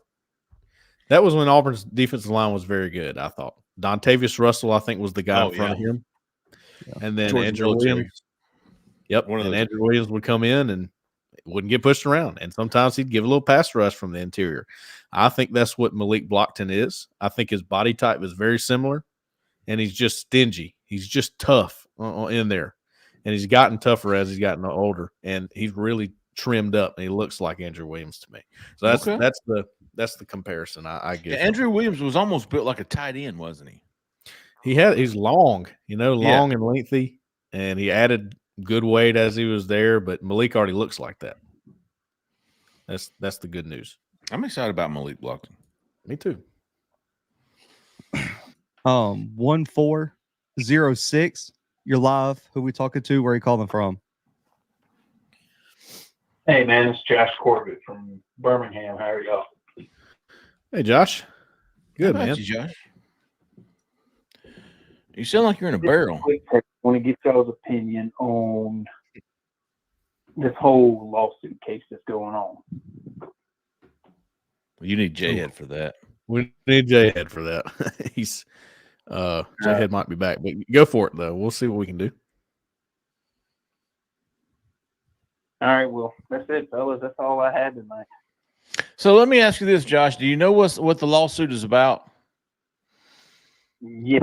That was when Auburn's defensive line was very good, I thought. Dontavius Russell, I think, was the guy in front of him. Yeah. And then Andrew Williams. Yep. And Andrew Williams would come in and wouldn't get pushed around. And sometimes he'd give a little pass rush from the interior. I think that's what Malik Blockton is. I think his body type is very similar, and he's just stingy. He's just tough in there. And he's gotten tougher as he's gotten older, and he's really trimmed up, and he looks like Andrew Williams to me. So that's the comparison I give. Yeah, Andrew Williams was almost built like a tight end, wasn't he? He's long, long and lengthy, and he added good weight as he was there, but Malik already looks like that. That's the good news. I'm excited about Malik Blockton. Me too. 1406. You're live. Who we talking to? Where are you calling from? Hey man, it's Josh Corbett from Birmingham. How are y'all? Hey Josh. Good, How about man. You, Josh? You sound like you're in a barrel. I want to get y'all's opinion on this whole lawsuit case that's going on. You need Jhead for that. We need Jhead for that. He's Jhead might be back, but go for it though. We'll see what we can do. All right, well, that's it, fellas. That's all I had tonight. So let me ask you this, Josh. Do you know what the lawsuit is about? Yes.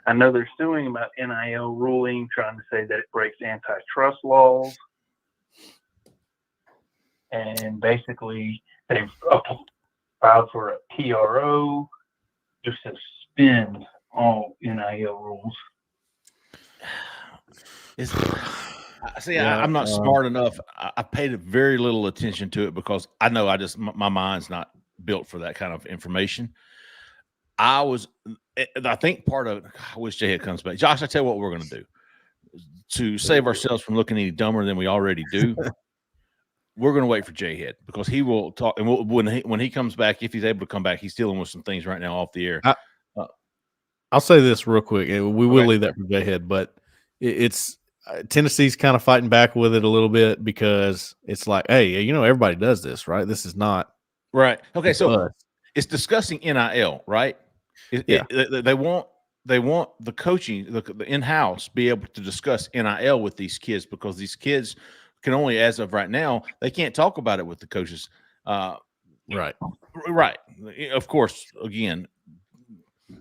I know they're suing about NIL ruling, trying to say that it breaks antitrust laws. And basically, they've filed for a TRO to suspend all NIL rules. I'm not smart enough. I paid very little attention to it because I know my mind's not built for that kind of information. I think part of I wish Jhead comes back. Josh, I tell you what we're going to do to save ourselves from looking any dumber than we already do. We're going to wait for Jhead because he will talk. And when he comes back, if he's able to come back, he's dealing with some things right now off the air. I'll say this real quick. We will leave that for Jhead, but it's Tennessee's kind of fighting back with it a little bit because it's like, hey, everybody does this, right? This is not right. Okay, so it's discussing NIL, right? They want the coaching, the in-house, be able to discuss NIL with these kids because these kids can only, as of right now, they can't talk about it with the coaches. Right. Of course, again,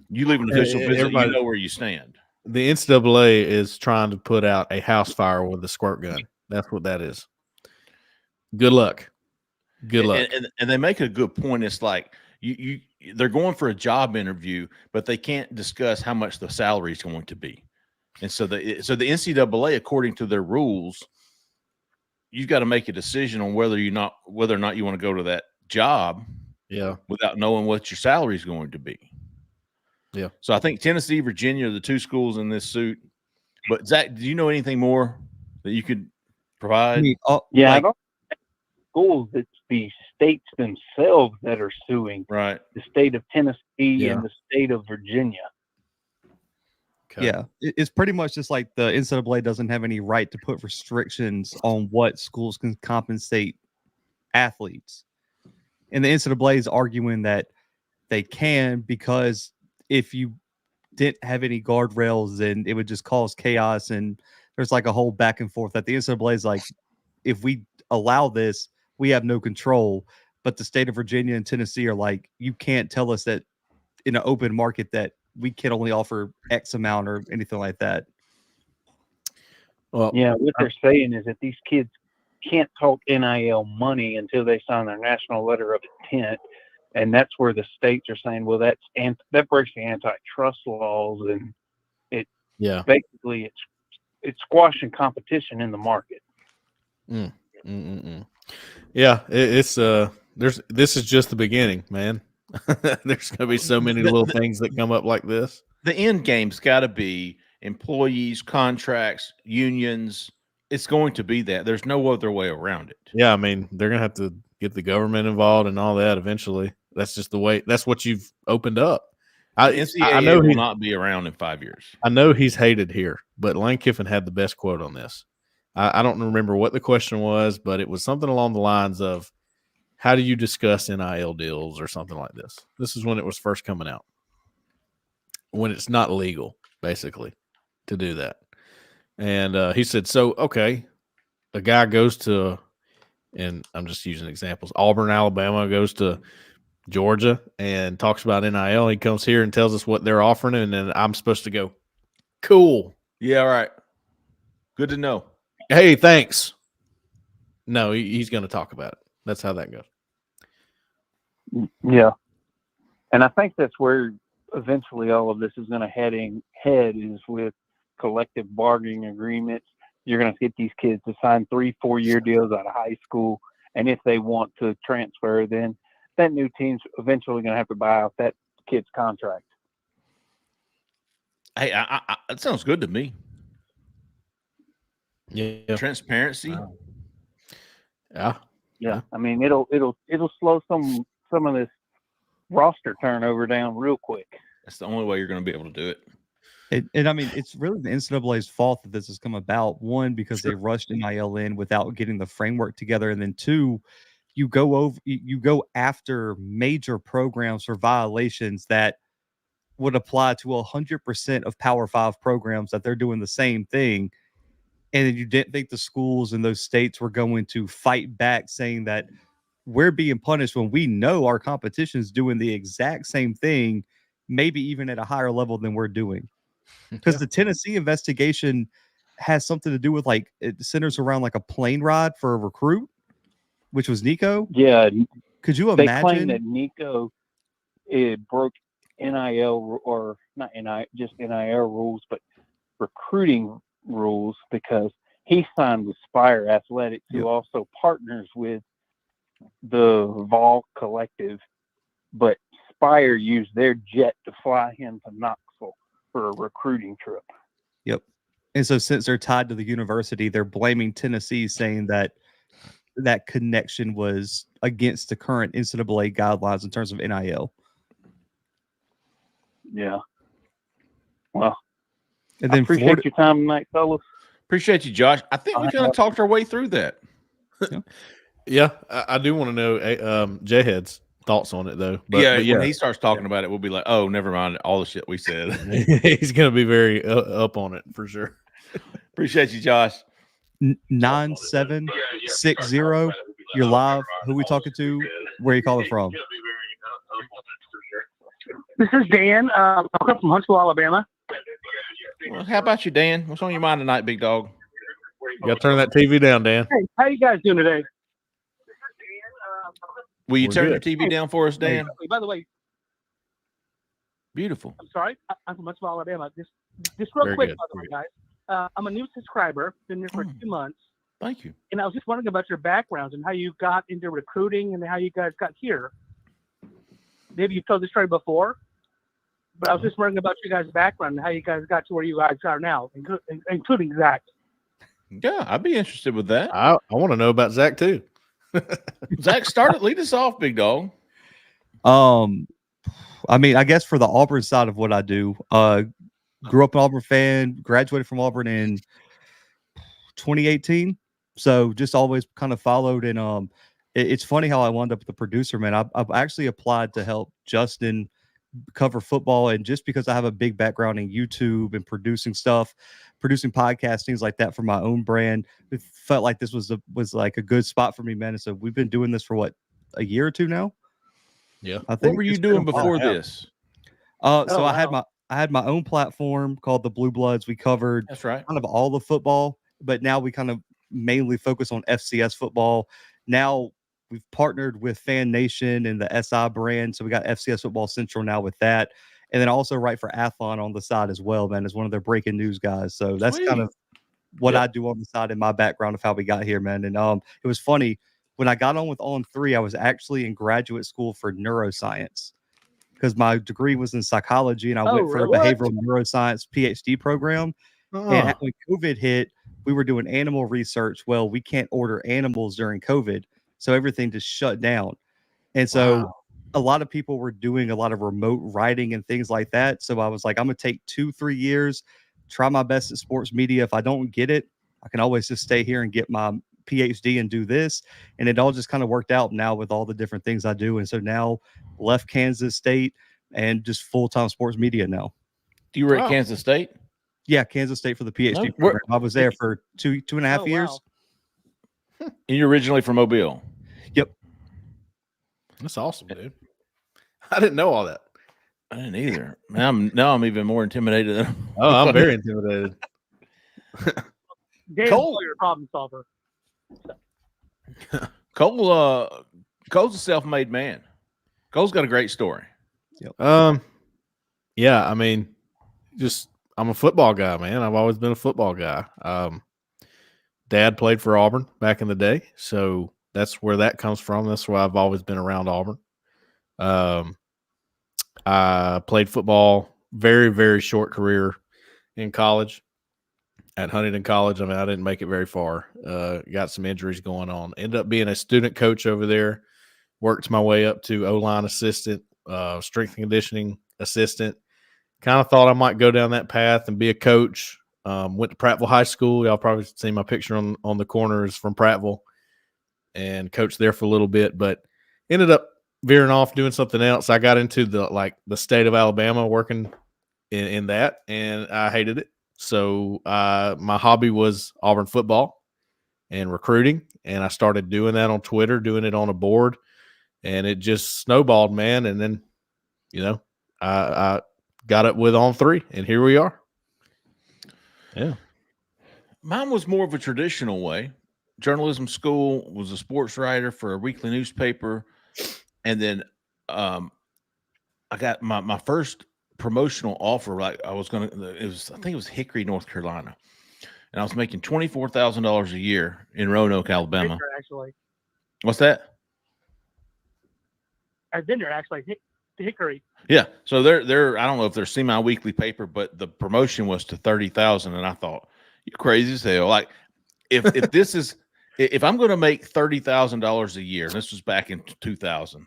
you leave an official visit, you know where you stand. The NCAA is trying to put out a house fire with a squirt gun. That's what that is. Good luck. And they make a good point. It's like they're going for a job interview, but they can't discuss how much the salary is going to be. And so the NCAA, according to their rules, you've got to make a decision on whether or not you want to go to that job. Yeah. Without knowing what your salary is going to be. Yeah. So I think Tennessee, Virginia are the two schools in this suit. But Zach, do you know anything more that you could provide? I don't schools. It's the states themselves that are suing. Right. The state of Tennessee and the state of Virginia. Okay. Yeah, it's pretty much just like the NCAA doesn't have any right to put restrictions on what schools can compensate athletes. And the NCAA is arguing that they can because if you didn't have any guardrails, then it would just cause chaos. And there's like a whole back and forth that the NCAA is like, if we allow this, we have no control. But the state of Virginia and Tennessee are like, you can't tell us that in an open market that we can only offer X amount or anything like that. Well, yeah, what they're saying is that these kids can't talk NIL money until they sign their national letter of intent. And that's where the states are saying, well, that breaks the antitrust laws, and basically it's squashing competition in the market. Yeah, this is just the beginning, man. There's going to be so many little things that come up like this. The end game's got to be employees, contracts, unions. It's going to be that. There's no other way around it. Yeah, I mean, they're going to have to get the government involved and all that eventually. That's just the way. That's what you've opened up. I know he will not be around in 5 years. I know he's hated here, but Lane Kiffin had the best quote on this. I don't remember what the question was, but it was something along the lines of, how do you discuss NIL deals or something like this? This is when it was first coming out. When it's not legal, basically, to do that. And he said, so, okay, a guy goes to, and I'm just using examples, Auburn, Alabama, goes to Georgia and talks about NIL. He comes here and tells us what they're offering, and then I'm supposed to go, cool. Yeah, right. Good to know. Hey, thanks. No, he's going to talk about it. That's how that goes. Yeah. And I think that's where eventually all of this is going to head is with collective bargaining agreements. You're going to get these kids to sign 3-4 year deals out of high school. And if they want to transfer, then that new team's eventually going to have to buy out that kid's contract. Hey, that sounds good to me. Yeah. Transparency. Yeah. I mean, it'll slow some of this roster turnover down real quick. That's the only way you're going to be able to do it. And I mean, it's really the NCAA's fault that this has come about. One, because they rushed NIL in without getting the framework together, and then two, you go after major programs for violations that would apply to 100% of Power 5 programs that they're doing the same thing. And then you didn't think the schools in those states were going to fight back, saying that we're being punished when we know our competition is doing the exact same thing, maybe even at a higher level than we're doing. Because the Tennessee investigation has something to do with, like, it centers around like a plane ride for a recruit, which was Nico. Yeah. Could you imagine? They claim that Nico broke NIL, or not NIL, just NIL rules, but recruiting rules, because he signed with Spire Athletics, who also partners with the Vol Collective, but Spire used their jet to fly him to Knoxville for a recruiting trip. Yep. And so since they're tied to the university, they're blaming Tennessee, saying that that connection was against the current NCAA guidelines in terms of NIL. Yeah. Well, and then I appreciate your time tonight, fellas. Appreciate you, Josh. I think we kind of talked our way through that. Yeah, I do want to know Jhead's thoughts on it, though. But when he starts talking about it, we'll be like, oh, never mind all the shit we said. He's going to be very up on it for sure. Appreciate you, Josh. 9760. You're live. Who we talking to? Where are you calling from? This is Dan. I'm from Huntsville, Alabama. Well, how about you, Dan? What's on your mind tonight, big dog? You got to turn that TV down, Dan. Hey, how you guys doing today? Will you turn your TV down for us, Dan? Hey, by the way, beautiful. I'm sorry. I'm from Huntsville, Alabama. Just real Very quick, good. by the way, guys. I'm a new subscriber. Been there for 2 months. Thank you. And I was just wondering about your backgrounds and how you got into recruiting and how you guys got here. Maybe you've told this story before, but I was just wondering about your guys' background and how you guys got to where you guys are now, including Zach. Yeah, I'd be interested with that. I want to know about Zach too. Zach, lead us off, big dog. I mean, I guess for the Auburn side of what I do, grew up an Auburn fan, graduated from Auburn in 2018. So just always kind of followed. And it's funny how I wound up with the producer, man. I've actually applied to help Justin cover football. And just because I have a big background in YouTube and producing stuff, producing podcasts, things like that for my own brand, it felt like this was like a good spot for me, man. And so we've been doing this for what, a year or two now? Yeah. I think. What were you doing before this? So I had my own platform called the Blue Bloods. We covered That's right. kind of all the football, but now we kind of mainly focus on FCS football. Now we've partnered with Fan Nation and the SI brand. So we got FCS Football Central now with that. And then also write for Athlon on the side as well, man, as one of their breaking news guys. So that's kind of what I do on the side in my background of how we got here, man. And it was funny. When I got on with On 3, I was actually in graduate school for neuroscience because my degree was in psychology, and I went for a behavioral neuroscience PhD program. And when COVID hit, we were doing animal research. Well, we can't order animals during COVID, so everything just shut down. And so a lot of people were doing a lot of remote writing and things like that. So I was like, I'm going to take 2-3 years, try my best at sports media. If I don't get it, I can always just stay here and get my PhD and do this. And it all just kind of worked out now with all the different things I do. And so now left Kansas State and just full-time sports media now. You were at Kansas State? Yeah, Kansas State for the PhD program. I was there for two and a half years. Wow. And you're originally from Mobile? Yep. That's awesome, dude. I didn't know all that. I didn't either. Now I'm even more intimidated than I'm very intimidated. Cole, you're a problem solver. Cole's a self-made man. Cole's got a great story. Yep. Yeah, I mean, I'm a football guy, man. I've always been a football guy. Dad played for Auburn back in the day, so that's where that comes from. That's why I've always been around Auburn. I played football, very, very short career in college at Huntington College. I mean, I didn't make it very far. Got some injuries going on. Ended up being a student coach over there. Worked my way up to O-line assistant, strength and conditioning assistant. Kind of thought I might go down that path and be a coach. Went to Prattville High School. Y'all probably seen my picture on the corners from Prattville, and coached there for a little bit, but ended up veering off doing something else. I got into the state of Alabama working in that, and I hated it. So my hobby was Auburn football and recruiting, and I started doing that on Twitter, doing it on a board, and it just snowballed, man. And then, I got it with On 3, and here we are. Yeah. Mine was more of a traditional way. Journalism school, was a sports writer for a weekly newspaper. And then I got my first promotional offer. Like I think it was Hickory, North Carolina. and I was making $24,000 a year in Roanoke, Alabama. Actually, What's that? I've been there actually. Hickory. Yeah. So they're I don't know if they're semi-weekly paper, but the promotion was to 30,000, and I thought, you're crazy as hell. Like if this is if I'm going to make $30,000 a year, and this was back in 2000,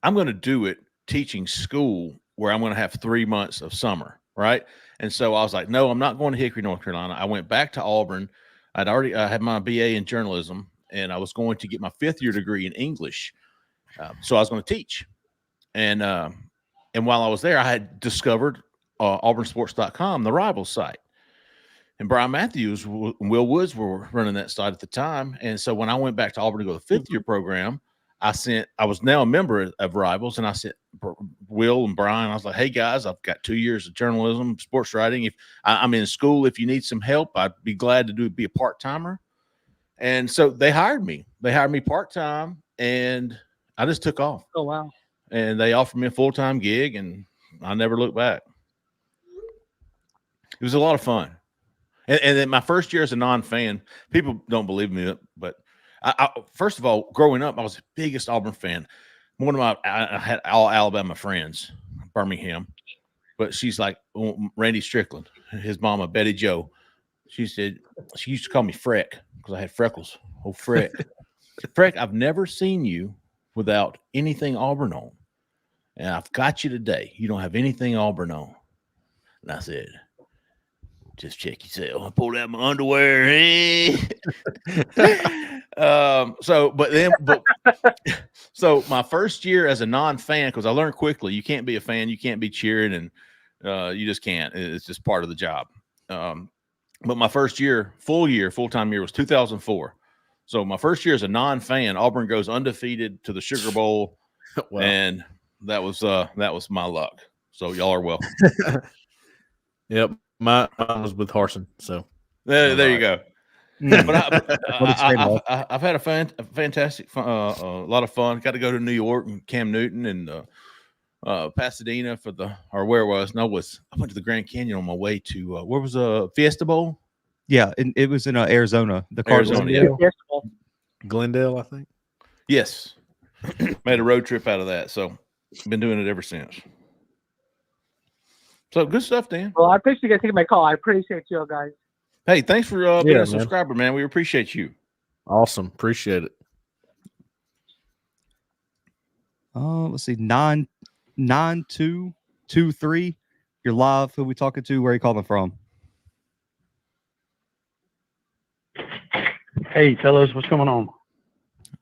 I'm going to do it teaching school where I'm going to have 3 months of summer, right? And so I was like, no, I'm not going to Hickory, North Carolina. I went back to Auburn. I had my BA in journalism, and I was going to get my 5th year degree in English. So I was going to teach. And while I was there, I had discovered auburnsports.com, the rival site. And Brian Matthews and Will Woods were running that site at the time. And so when I went back to Auburn to go to the 5th year program, I was now a member of Rivals, and I sent Will and Brian. I was like, hey, guys, I've got 2 years of journalism, sports writing. If I'm in school, if you need some help, I'd be glad to be a part-timer. And so they hired me. They hired me part-time, and I just took off. Oh, wow. And they offered me a full-time gig, and I never looked back. It was a lot of fun. And then my first year as a non-fan, people don't believe me, but I first of all, growing up, I was the biggest Auburn fan. I had all Alabama friends, Birmingham, but she's like Randy Strickland, his mama, Betty Jo. She said, she used to call me Freck because I had freckles. Oh, Freck. Freck, I've never seen you without anything Auburn on. And I've got you today. You don't have anything Auburn on. And I said, just check yourself. I pulled out my underwear. Hey. So my first year as a non-fan, because I learned quickly, you can't be a fan, you can't be cheering, and you just can't. It's just part of the job. But my first year, full-time year was 2004. So my first year as a non-fan, Auburn goes undefeated to the Sugar Bowl, wow. And that was my luck. So y'all are welcome. Yep, mine was with Harsin. So there you go. But I've had a fantastic, a lot of fun. Got to go to New York and Cam Newton and Pasadena I went to the Grand Canyon on my way to where was Fiesta Bowl? Yeah, it was in Arizona. The Cardinals. Arizona, yeah. Glendale, I think. Yes, made a road trip out of that. So been doing it ever since. So good stuff, Dan. Well, I appreciate you guys taking my call. I appreciate you guys. Hey, thanks for being a subscriber, man. We appreciate you. Awesome. Appreciate it. Let's see. 99223. You're live. Who we talking to? Where are you calling from? Hey, fellas, what's going on?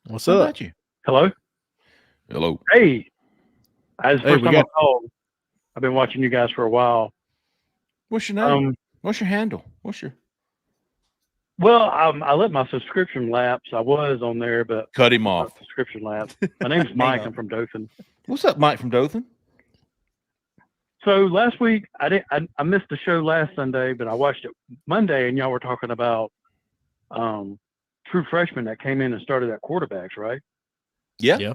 What's How up? about you? Hello? Hello. Hey. As first time I called, I've been watching you guys for a while. What's your name? What's your handle? Well, I let my subscription lapse. I was on there, but cut him off. Subscription lapse. My name's Mike. I'm from Dothan. What's up, Mike from Dothan? So last week I missed the show last Sunday, but I watched it Monday, and y'all were talking about true freshmen that came in and started at quarterbacks, right? Yeah. Yeah.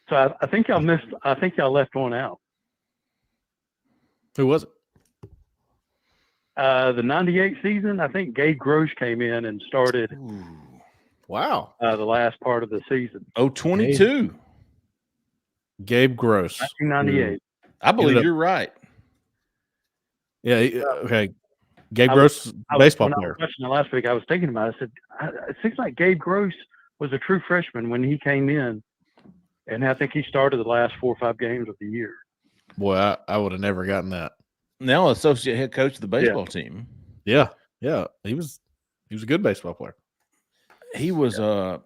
So I think y'all missed. I think y'all left one out. Who was it? The '98 season. I think Gabe Gross came in and started. Ooh. Wow. The last part of the season. 22. Gabe Gross. 1998. I believe you're right. Yeah. Okay. Gabe Gross, baseball player. I was watching it last week. I was thinking about it. I said, it seems like Gabe Gross was a true freshman when he came in, and I think he started the last 4 or 5 games of the year. Boy, I would have never gotten that. Now associate head coach of the baseball team. Yeah. Yeah. He was a good baseball player. He was Yeah.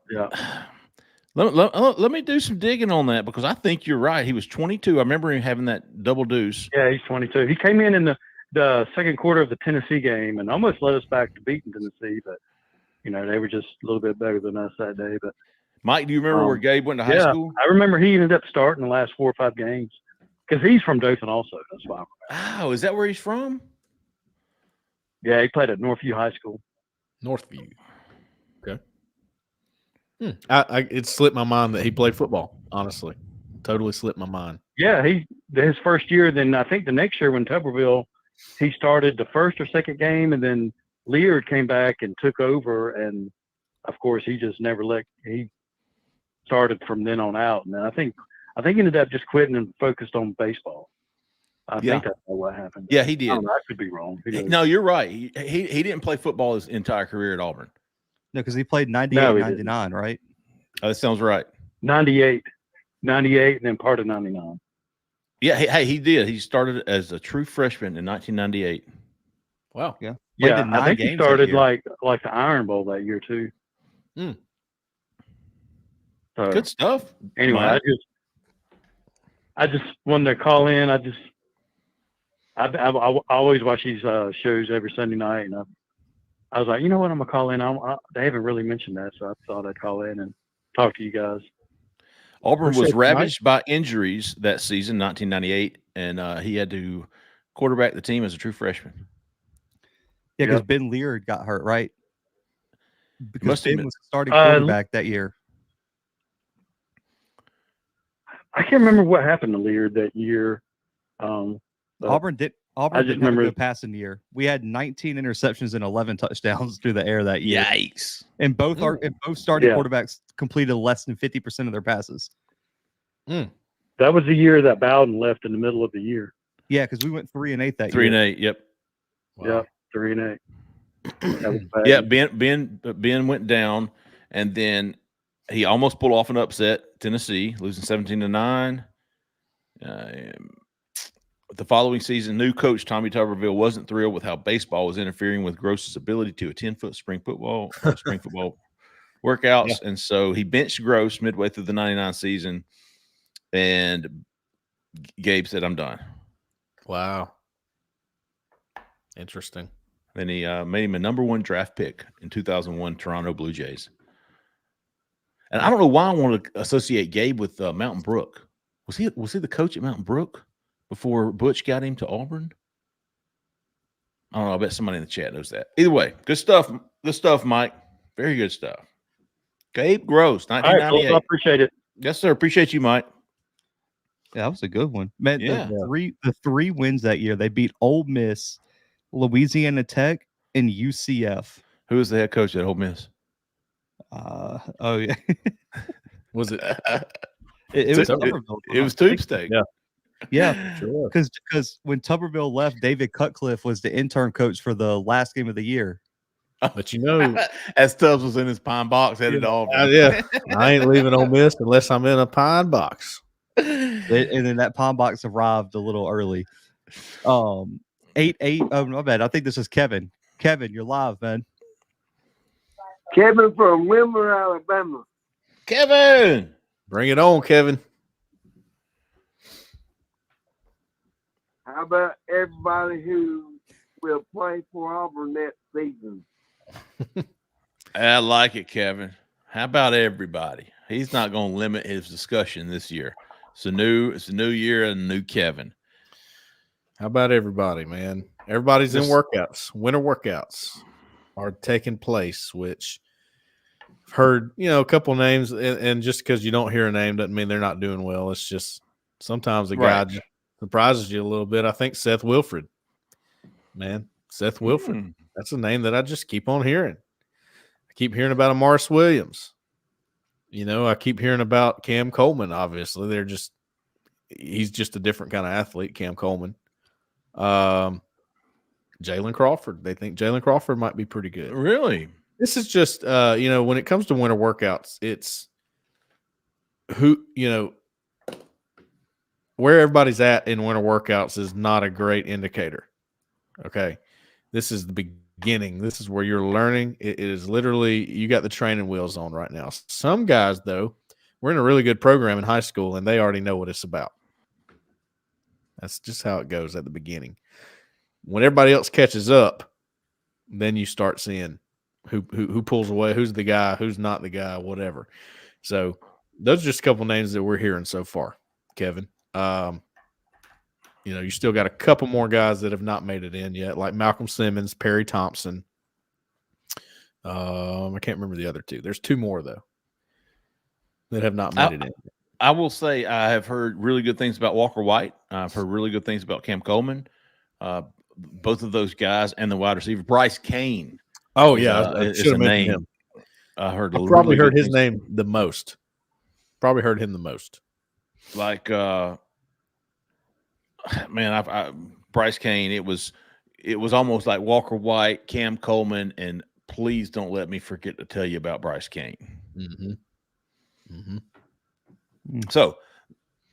Let me do some digging on that, because I think you're right. He was 22. I remember him having that double deuce. Yeah, he's 22. He came in the second quarter of the Tennessee game and almost led us back to beating Tennessee, but they were just a little bit better than us that day. But Mike, do you remember where Gabe went to high school? I remember he ended up starting the last 4 or 5 games because he's from Dothan also. That's why. Oh, is that where he's from? Yeah, he played at Northview High School. Northview. Okay. It slipped my mind that he played football. Honestly, totally slipped my mind. Yeah, his first year. Then I think the next year when Tuberville he started the first or second game, and then Leard came back and took over, and of course he just never he started from then on out. And I think he ended up just quitting and focused on baseball. I think that's what happened. Yeah, he did. I don't know, I could be wrong. No, you're right. He didn't play football his entire career at Auburn. No, because he played 98, No, he 99, right? Oh, that sounds right. 98, and then part of 99. Yeah, he did. He started as a true freshman in 1998. Wow. Yeah. Yeah, I think he started like the Iron Bowl that year too. So, Good stuff. Anyway, Mike. I just wanted to call in. I always watch these shows every Sunday night, and I was like, you know what, I'm gonna call in. They haven't really mentioned that, so I thought I'd call in and talk to you guys. Auburn was ravaged by injuries that season, 1998, and he had to quarterback the team as a true freshman. Yeah, because Ben Leard got hurt, right? Because Ben was starting quarterback that year. I can't remember what happened to Leard that year. Auburn didn't have a good passing year. We had 19 interceptions and 11 touchdowns through the air that year. Yikes! And both starting quarterbacks completed less than 50% of their passes. That was the year that Bowden left in the middle of the year. Yeah, because we went 3-8 that year. 3-8. Yep. Wow. Yep. 3-8. That was bad. Yeah, Ben went down, and then he almost pulled off an upset. Tennessee losing 17-9. The following season, new coach Tommy Tuberville wasn't thrilled with how baseball was interfering with Gross's ability to attend spring football workouts, and so he benched Gross midway through the '99 season. And Gabe said, "I'm done." Wow, interesting. Then he made him a #1 draft pick in 2001 Toronto Blue Jays. And I don't know why I want to associate Gabe with Mountain Brook. Was he the coach at Mountain Brook before Butch got him to Auburn? I don't know. I bet somebody in the chat knows that. Either way, good stuff. Good stuff, Mike. Very good stuff. Gabe Gross, 1998. Right, I appreciate it. Yes, sir. Appreciate you, Mike. Yeah, that was a good one. Man, yeah. The three wins that year, they beat Ole Miss, Louisiana Tech, and UCF. Who was the head coach at Ole Miss? Oh yeah. Was it? It was Tube Steak. Yeah, sure. Because when Tuberville left, David Cutcliffe was the intern coach for the last game of the year. But you know, as Tubbs was in his pine box headed to Auburn. Yeah, I ain't leaving Ole Miss unless I'm in a pine box. And then that pine box arrived a little early. 8-8. Oh, my bad. I think this is Kevin. Kevin, you're live, man. Kevin from Wilmer, Alabama. Kevin, bring it on, Kevin. How about everybody who will play for Auburn next season? I like it, Kevin. How about everybody? He's not going to limit his discussion this year. It's a new year and a new Kevin. How about everybody, man? Everybody's in workouts. Winter workouts are taking place, which I've heard, a couple names, and just because you don't hear a name doesn't mean they're not doing well. It's just sometimes a guy surprises you a little bit. I think Seth Wilfred, man, Seth Wilfred. That's a name that I just keep on hearing. I keep hearing about Amaris Williams. I keep hearing about Cam Coleman. Obviously, he's just a different kind of athlete, Cam Coleman. Jalen Crawford. They think Jalen Crawford might be pretty good. Really? This is just, when it comes to winter workouts, it's where everybody's at in winter workouts is not a great indicator. Okay. This is the beginning. This is where you're learning. It is literally, you got the training wheels on right now. Some guys, though, we're in a really good program in high school, and they already know what it's about. That's just how it goes at the beginning. When everybody else catches up, then you start seeing who pulls away, who's the guy, who's not the guy, whatever. So those are just a couple names that we're hearing so far, Kevin. You still got a couple more guys that have not made it in yet, like Malcolm Simmons, Perry Thompson. I can't remember the other two. There's two more, though, that have not made it in. I will say I have heard really good things about Walker White. I've heard really good things about Cam Coleman. both of those guys and the wide receiver. Bryce Kane. Oh, yeah. I is should have a mentioned name. him. I heard. I probably really heard good his things. name the most. Probably heard him the most. Like, man, Bryce Kane. It was almost like Walker White, Cam Coleman, and please don't let me forget to tell you about Bryce Kane. Mm-hmm. Mm-hmm. So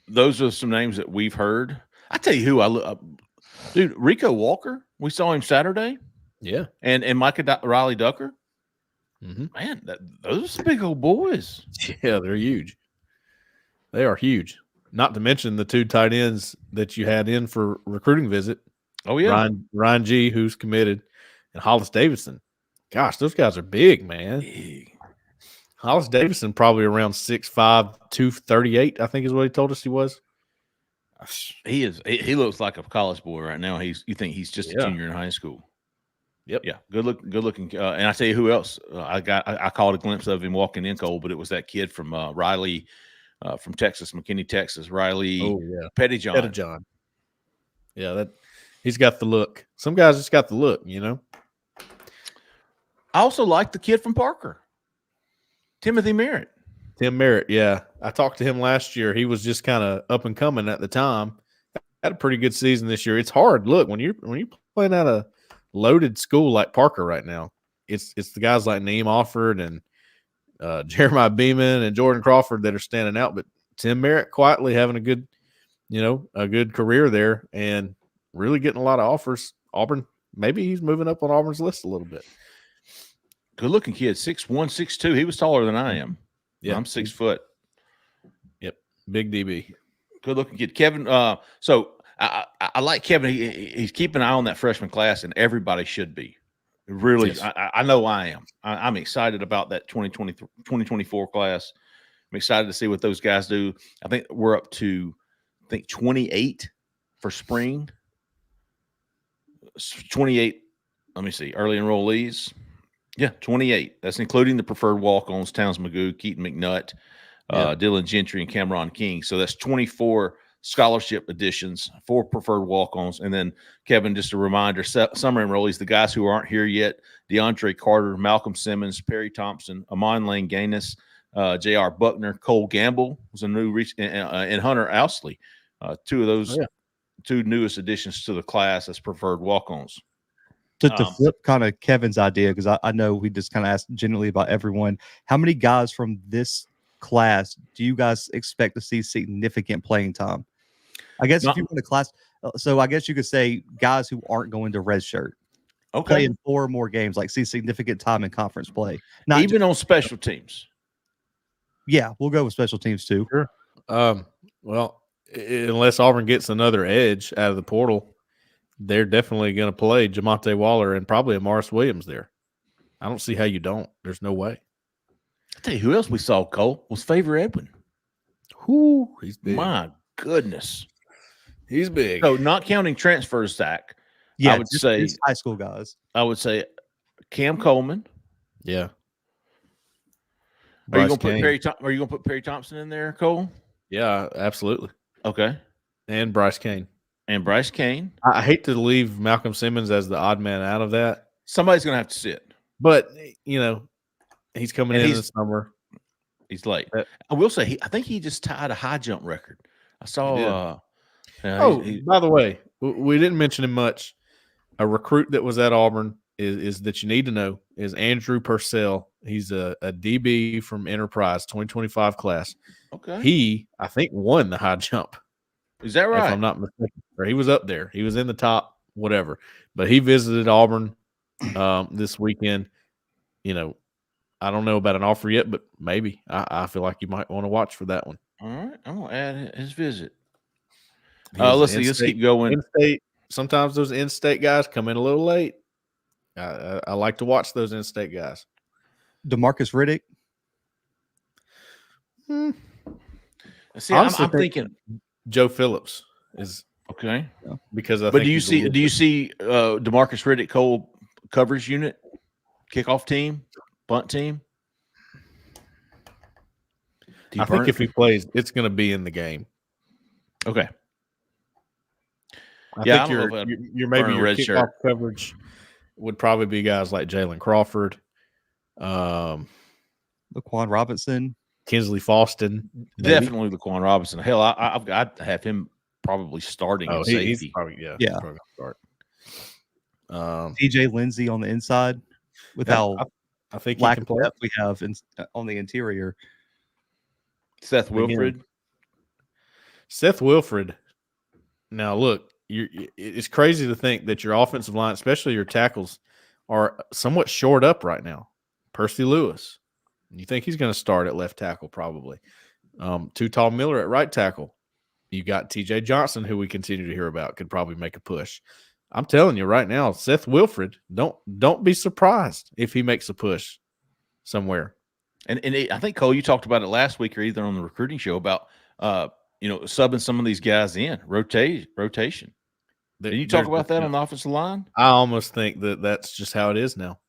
those are some names that we've heard. I tell you who dude, Rico Walker. We saw him Saturday. Yeah, and Micah Riley Ducker. Mm-hmm. Man, those are some big old boys. Yeah, they're huge. They are huge. Not to mention the 2 tight ends that you had in for recruiting visit. Oh, yeah. Ryan G, who's committed, and Hollis Davidson. Gosh, those guys are big, man. Big. Hollis Davidson probably around 6'5", 238, I think is what he told us he was. He is. He looks like a college boy right now. You think he's just a junior in high school. Yep. Yeah. Good looking. And I tell you who else I caught a glimpse of him walking in, Cole, but it was that kid from Riley, from Texas, McKinney, Texas, Riley. Oh, yeah. Pettyjohn. Yeah, he's got the look. Some guys just got the look, you know. I also like the kid from Parker, Timothy Merritt. Tim Merritt, yeah. I talked to him last year. He was just kind of up and coming at the time. Had a pretty good season this year. It's hard. Look, when you're playing at a loaded school like Parker right now, it's the guys like Naeem Offord and Jeremiah Beeman and Jordan Crawford that are standing out. But Tim Merritt quietly having a good career there and really getting a lot of offers. Auburn, maybe he's moving up on Auburn's list a little bit. Good looking kid, 6'1", 6'2". He was taller than I am. Yeah, I'm 6 foot. Yep, big DB. Good looking kid, Kevin. So I like Kevin. He's keeping an eye on that freshman class, and everybody should be. Really, yes. I know I am. I'm excited about that 2024 class. I'm excited to see what those guys do. I think we're up to 28 for spring. 28. Let me see. Early enrollees. Yeah, 28. That's including the preferred walk-ons, Towns Magoo, Keaton McNutt, Dylan Gentry, and Cameron King. So that's 24 scholarship additions, 4 preferred walk-ons. And then, Kevin, just a reminder, summer enrollees, the guys who aren't here yet, DeAndre Carter, Malcolm Simmons, Perry Thompson, Amon Lane Gaines, J.R. Buckner, Cole Gamble was a new and Hunter Ousley. 2 of those 2 newest additions to the class as preferred walk-ons. To flip kind of Kevin's idea, because I know we just kind of asked generally about everyone. How many guys from this class do you guys expect to see significant playing time? I guess if you want a class, so I guess you could say guys who aren't going to redshirt. Okay. Playing 4 more games, like see significant time in conference play. Not even on special teams. Yeah, we'll go with special teams too. Sure. Well, unless Auburn gets another edge out of the portal, they're definitely going to play Jamonte Waller and probably Amaris Williams there. I don't see how you don't. There's no way. I'll tell you who else we saw, Cole, was Favor Edwin. Whoo, he's big. My goodness. He's big. So not counting transfers, Zach. Yeah, I would say high school guys. I would say Cam Coleman. Yeah. Are you going to put Perry Thompson in there, Cole? Yeah, absolutely. Okay. And Bryce Kane. I hate to leave Malcolm Simmons as the odd man out of that. Somebody's going to have to sit. But, he's coming in the summer. He's late. I will say, I think he just tied a high jump record. I saw. By the way, we didn't mention him much. A recruit that was at Auburn is that you need to know is Andrew Purcell. He's a DB from Enterprise 2025 class. Okay. He, I think, won the high jump. Is that right? If I'm not mistaken. Or he was up there. He was in the top, whatever. But he visited Auburn this weekend. I don't know about an offer yet, but maybe. I feel like you might want to watch for that one. All right. I'm going to add his visit. Let's keep going. In-state, sometimes those in-state guys come in a little late. I like to watch those in-state guys. DeMarcus Riddick. See, honestly, I'm thinking Joe Phillips is okay because do you see DeMarcus Riddick Cole coverage unit, kickoff team, bunt team? I think if he plays, it's going to be in the game. Okay. I Yeah, think I don't know if your maybe burn a your red kickoff shirt. coverage would probably be guys like Jalen Crawford, Laquan Robinson, Kinsley Faustin. maybe. Definitely Laquan Robinson. Hell, I'd have him probably starting at He's safety. probably Yeah. probably gonna start. TJ Lindsey on the inside. With how I think he lack can of play. depth we have on the interior. Seth Wilfred. Seth Wilfred. Now look, it's crazy to think that your offensive line, especially your tackles, are somewhat shored up right now. Percy Lewis. You think he's going to start at left tackle probably. Tall Miller at right tackle. You got TJ Johnson, who we continue to hear about, could probably make a push. I'm telling you right now, Seth Wilfred, don't be surprised if he makes a push somewhere. And I think, Cole, you talked about it last week or either on the recruiting show about subbing some of these guys in rotation. Did you talk about that on the offensive line? I almost think that's just how it is now.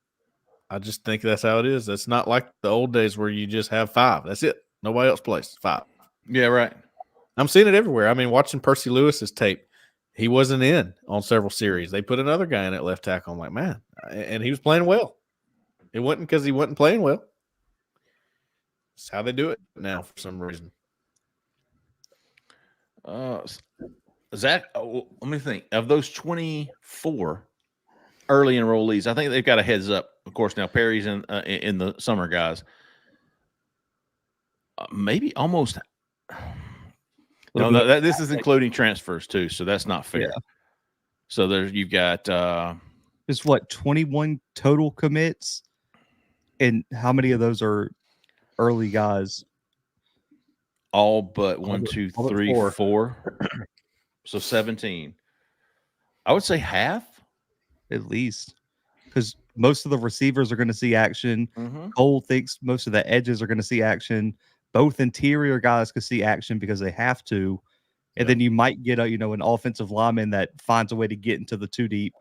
I just think that's how it is. That's not like the old days where you just have 5. That's it. Nobody else plays 5. Yeah, right. I'm seeing it everywhere. I mean, watching Percy Lewis's tape, he wasn't in on several series. They put another guy in at left tackle. I'm like, man, and he was playing well. It wasn't because he wasn't playing well. It's how they do it now for some reason. Zach, let me think. Of those 24 early enrollees, I think they've got a heads up. Of course, now Perry's in the summer guys. Maybe almost. No, this is including transfers too, so that's not fair. Yeah. So you've got There's 21 total commits, and how many of those are early guys? all but 1, 2, all but 3, four. 4. So 17. I would say half. At least, because most of the receivers are going to see action. Mm-hmm. Cole thinks most of the edges are going to see action. Both interior guys could see action because they have to, and then you might get an offensive lineman that finds a way to get into the 2 deep.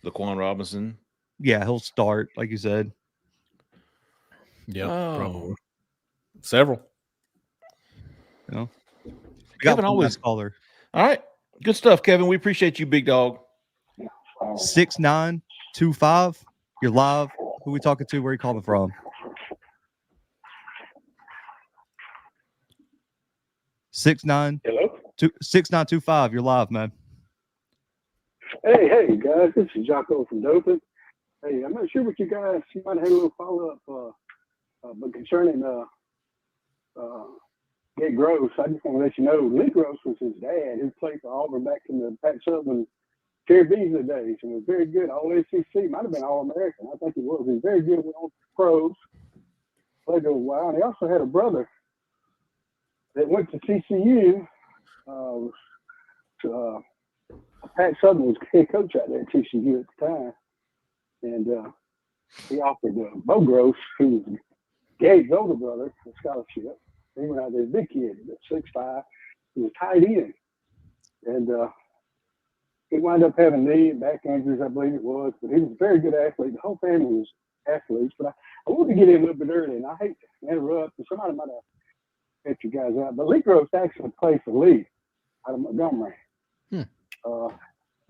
Laquan Robinson. Yeah, he'll start, like you said. Yeah, probably several. We Kevin got always caller. All right, good stuff, Kevin. We appreciate you, big dog. 6925. You're live. Who we talking to? Where you calling from? 6925. You're live, man. Hey, guys. This is Jocko from Dothan. Hey, I'm not sure what you might have a little follow-up, but concerning Gabe Gross, I just want to let you know Lee Gross was his dad who played for Auburn back in the Pat Sutherland, Terry Beasley days and was very good. All SEC, might have been All-American. I think he was. He was very good. Went on to pros, played a while. And he also had a brother that went to TCU. Pat Sutherland was head coach out there at TCU at the time. And he offered Bo Gross, who was Gabe's older brother, a scholarship. He went out there, big kid, 6'5". He was tight end. And he wound up having knee and back injuries, I believe it was. But he was a very good athlete. The whole family was athletes. But I wanted to get in a little bit early, and I hate to interrupt. And somebody might have helped you guys out. But Lee Gross actually played for Lee out of Montgomery. Back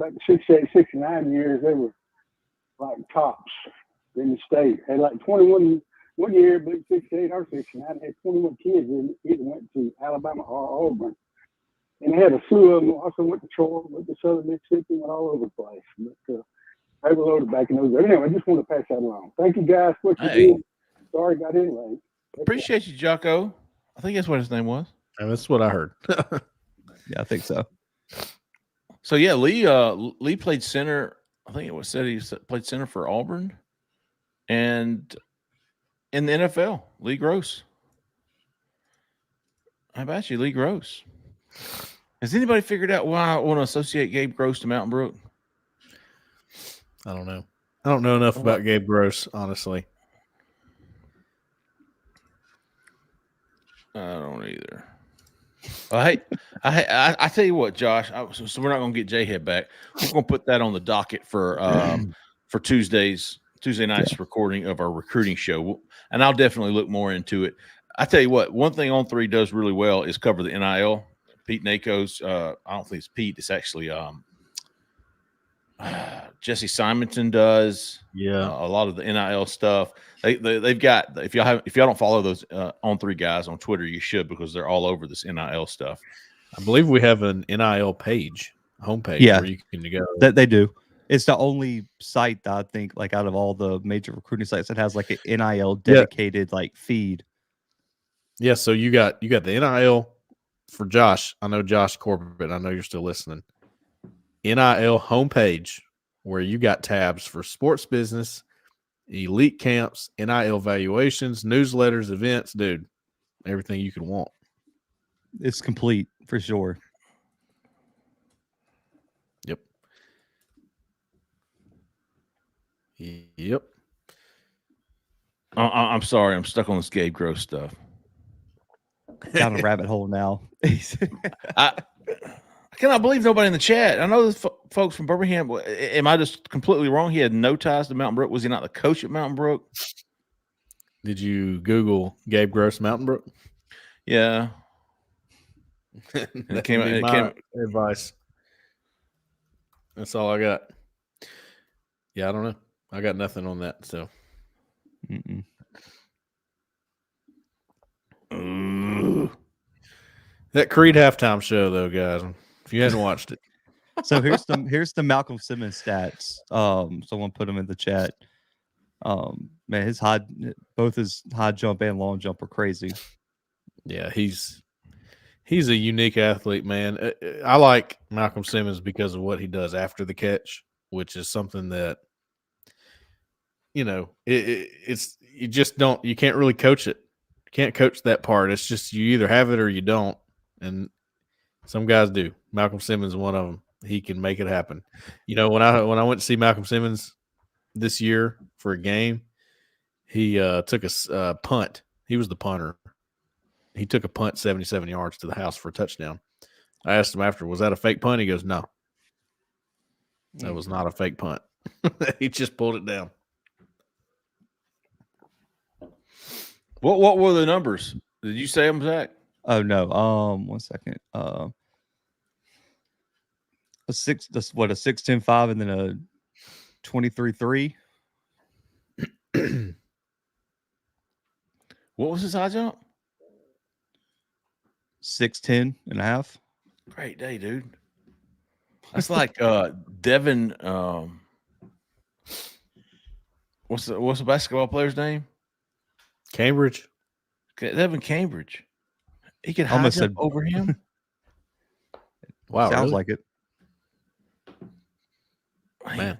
in 68, 69 years, they were like tops in the state. Had like 21 one year, but 68 or 69, had 21 kids and either went to Alabama or Auburn. And they had a slew of them. Also went to Troy, went to Southern Mississippi, went all over the place. But they were loaded back in those days. Anyway, I just want to pass that along. Thank you guys for what you did. Sorry, got in late. Appreciate you, Jocko. I think that's what his name was. And that's what I heard. Yeah, I think so. So yeah, Lee played center. I think it was said he played center for Auburn, and in the NFL, Lee Gross. How about you, Lee Gross? Has anybody figured out why I want to associate Gabe Gross to Mountain Brook? I don't know. I don't know enough about Gabe Gross, honestly. I don't either. I tell you what, Josh. So we're not going to get Jhead back. We're going to put that on the docket for Tuesday night's recording of our recruiting show, and I'll definitely look more into it. I tell you what, one thing On3 does really well is cover the NIL Pete Nako's. I don't think it's Pete. It's actually Jesse Simonton does. Yeah. A lot of the NIL stuff. They've got. If y'all don't follow those On Three guys on Twitter, you should, because they're all over this NIL stuff. I believe we have an NIL page, homepage, Yeah. where you can go. That they do. It's the only site that I think, like, out of all the major recruiting sites, that has like an NIL dedicated like feed. Yeah, so you got the NIL for Josh. I know Josh Corbett. I know you're still listening. NIL homepage, where you got tabs for sports business, elite camps, NIL valuations, newsletters, events, dude. Everything you could want. It's complete for sure. Yep. I'm sorry. I'm stuck on this Gabe Gross stuff. Down a rabbit hole now. I cannot believe nobody in the chat. I know the folks from Birmingham. Am I just completely wrong? He had no ties to Mountain Brook. Was he not the coach at Mountain Brook? Did you Google Gabe Gross Mountain Brook? Yeah. That came advice. That's all I got. Yeah, I don't know. I got nothing on that. So, that Creed halftime show, though, guys. If you hadn't watched it, so here's the Malcolm Simmons stats. Someone put them in the chat. Man, both his high jump and long jump are crazy. Yeah, he's a unique athlete, man. I like Malcolm Simmons because of what he does after the catch, which is something that, you know, it's you just don't, you can't really coach it. You can't coach that part. It's just you either have it or you don't, and some guys do. Malcolm Simmons is one of them. He can make it happen. You know, when I went to see Malcolm Simmons this year for a game, he took a punt. He was the punter. He took a punt 77 yards to the house for a touchdown. I asked him after, was that a fake punt? He goes, no. That was not a fake punt. He just pulled it down. What were the numbers? Did you say them, Zach? Oh no. 1 second. A 6'10" and then a 23.3. What was his high jump? 6'10" and a half. Great day, dude. That's like Devin. What's the basketball player's name? Cambridge. Devin Cambridge. He could high jump over him. Wow, sounds really? like it. Man.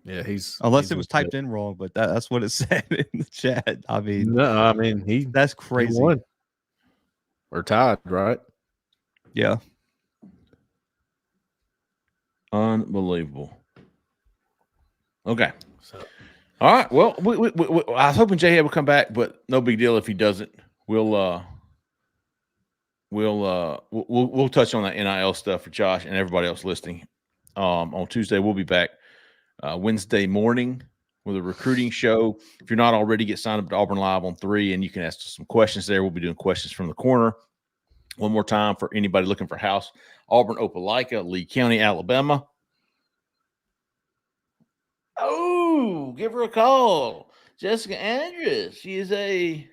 Yeah, unless it was typed in wrong, but that's what it said in the chat. I mean, no, I mean that's crazy. He won. Or tied, right? Yeah. Unbelievable. Okay. All right. Well, I was hoping Jhead would come back, but no big deal if he doesn't. We'll touch on that NIL stuff for Josh and everybody else listening. On Tuesday, we'll be back Wednesday morning with a recruiting show. If you're not already, get signed up to Auburn Live on 3, and you can ask some questions there. We'll be doing questions from the corner. One more time for anybody looking for house. Auburn, Opelika, Lee County, Alabama. Oh, give her a call. Jessica Andrus. She is a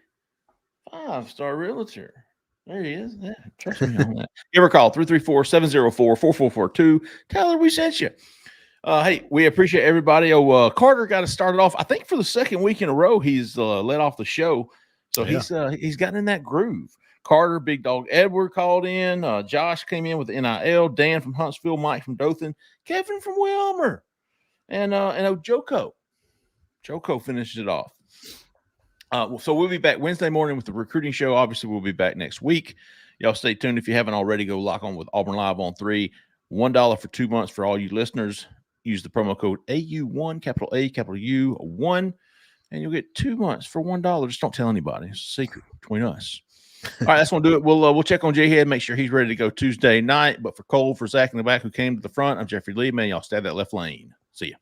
5-star realtor. There he is. Yeah, trust me on that. Give her a call, 334-704-4442. Tell her we sent you. Hey, we appreciate everybody. Carter got us started off. I think for the second week in a row, he's led off the show. So he's gotten in that groove. Carter, Big Dog Edward called in. Josh came in with the NIL. Dan from Huntsville. Mike from Dothan. Kevin from Wilmer. And Joko. Joko finished it off. So we'll be back Wednesday morning with the recruiting show. Obviously, we'll be back next week. Y'all stay tuned. If you haven't already, go lock on with Auburn Live on 3. $1 for 2 months for all you listeners. Use the promo code AU1, capital A, capital U, 1, and you'll get 2 months for $1. Just don't tell anybody. It's a secret between us. All right, that's going to do it. We'll check on Jhead, make sure he's ready to go Tuesday night. But for Cole, for Zach in the back who came to the front, I'm Jeffrey Lee. Man, y'all stay at that left lane. See ya.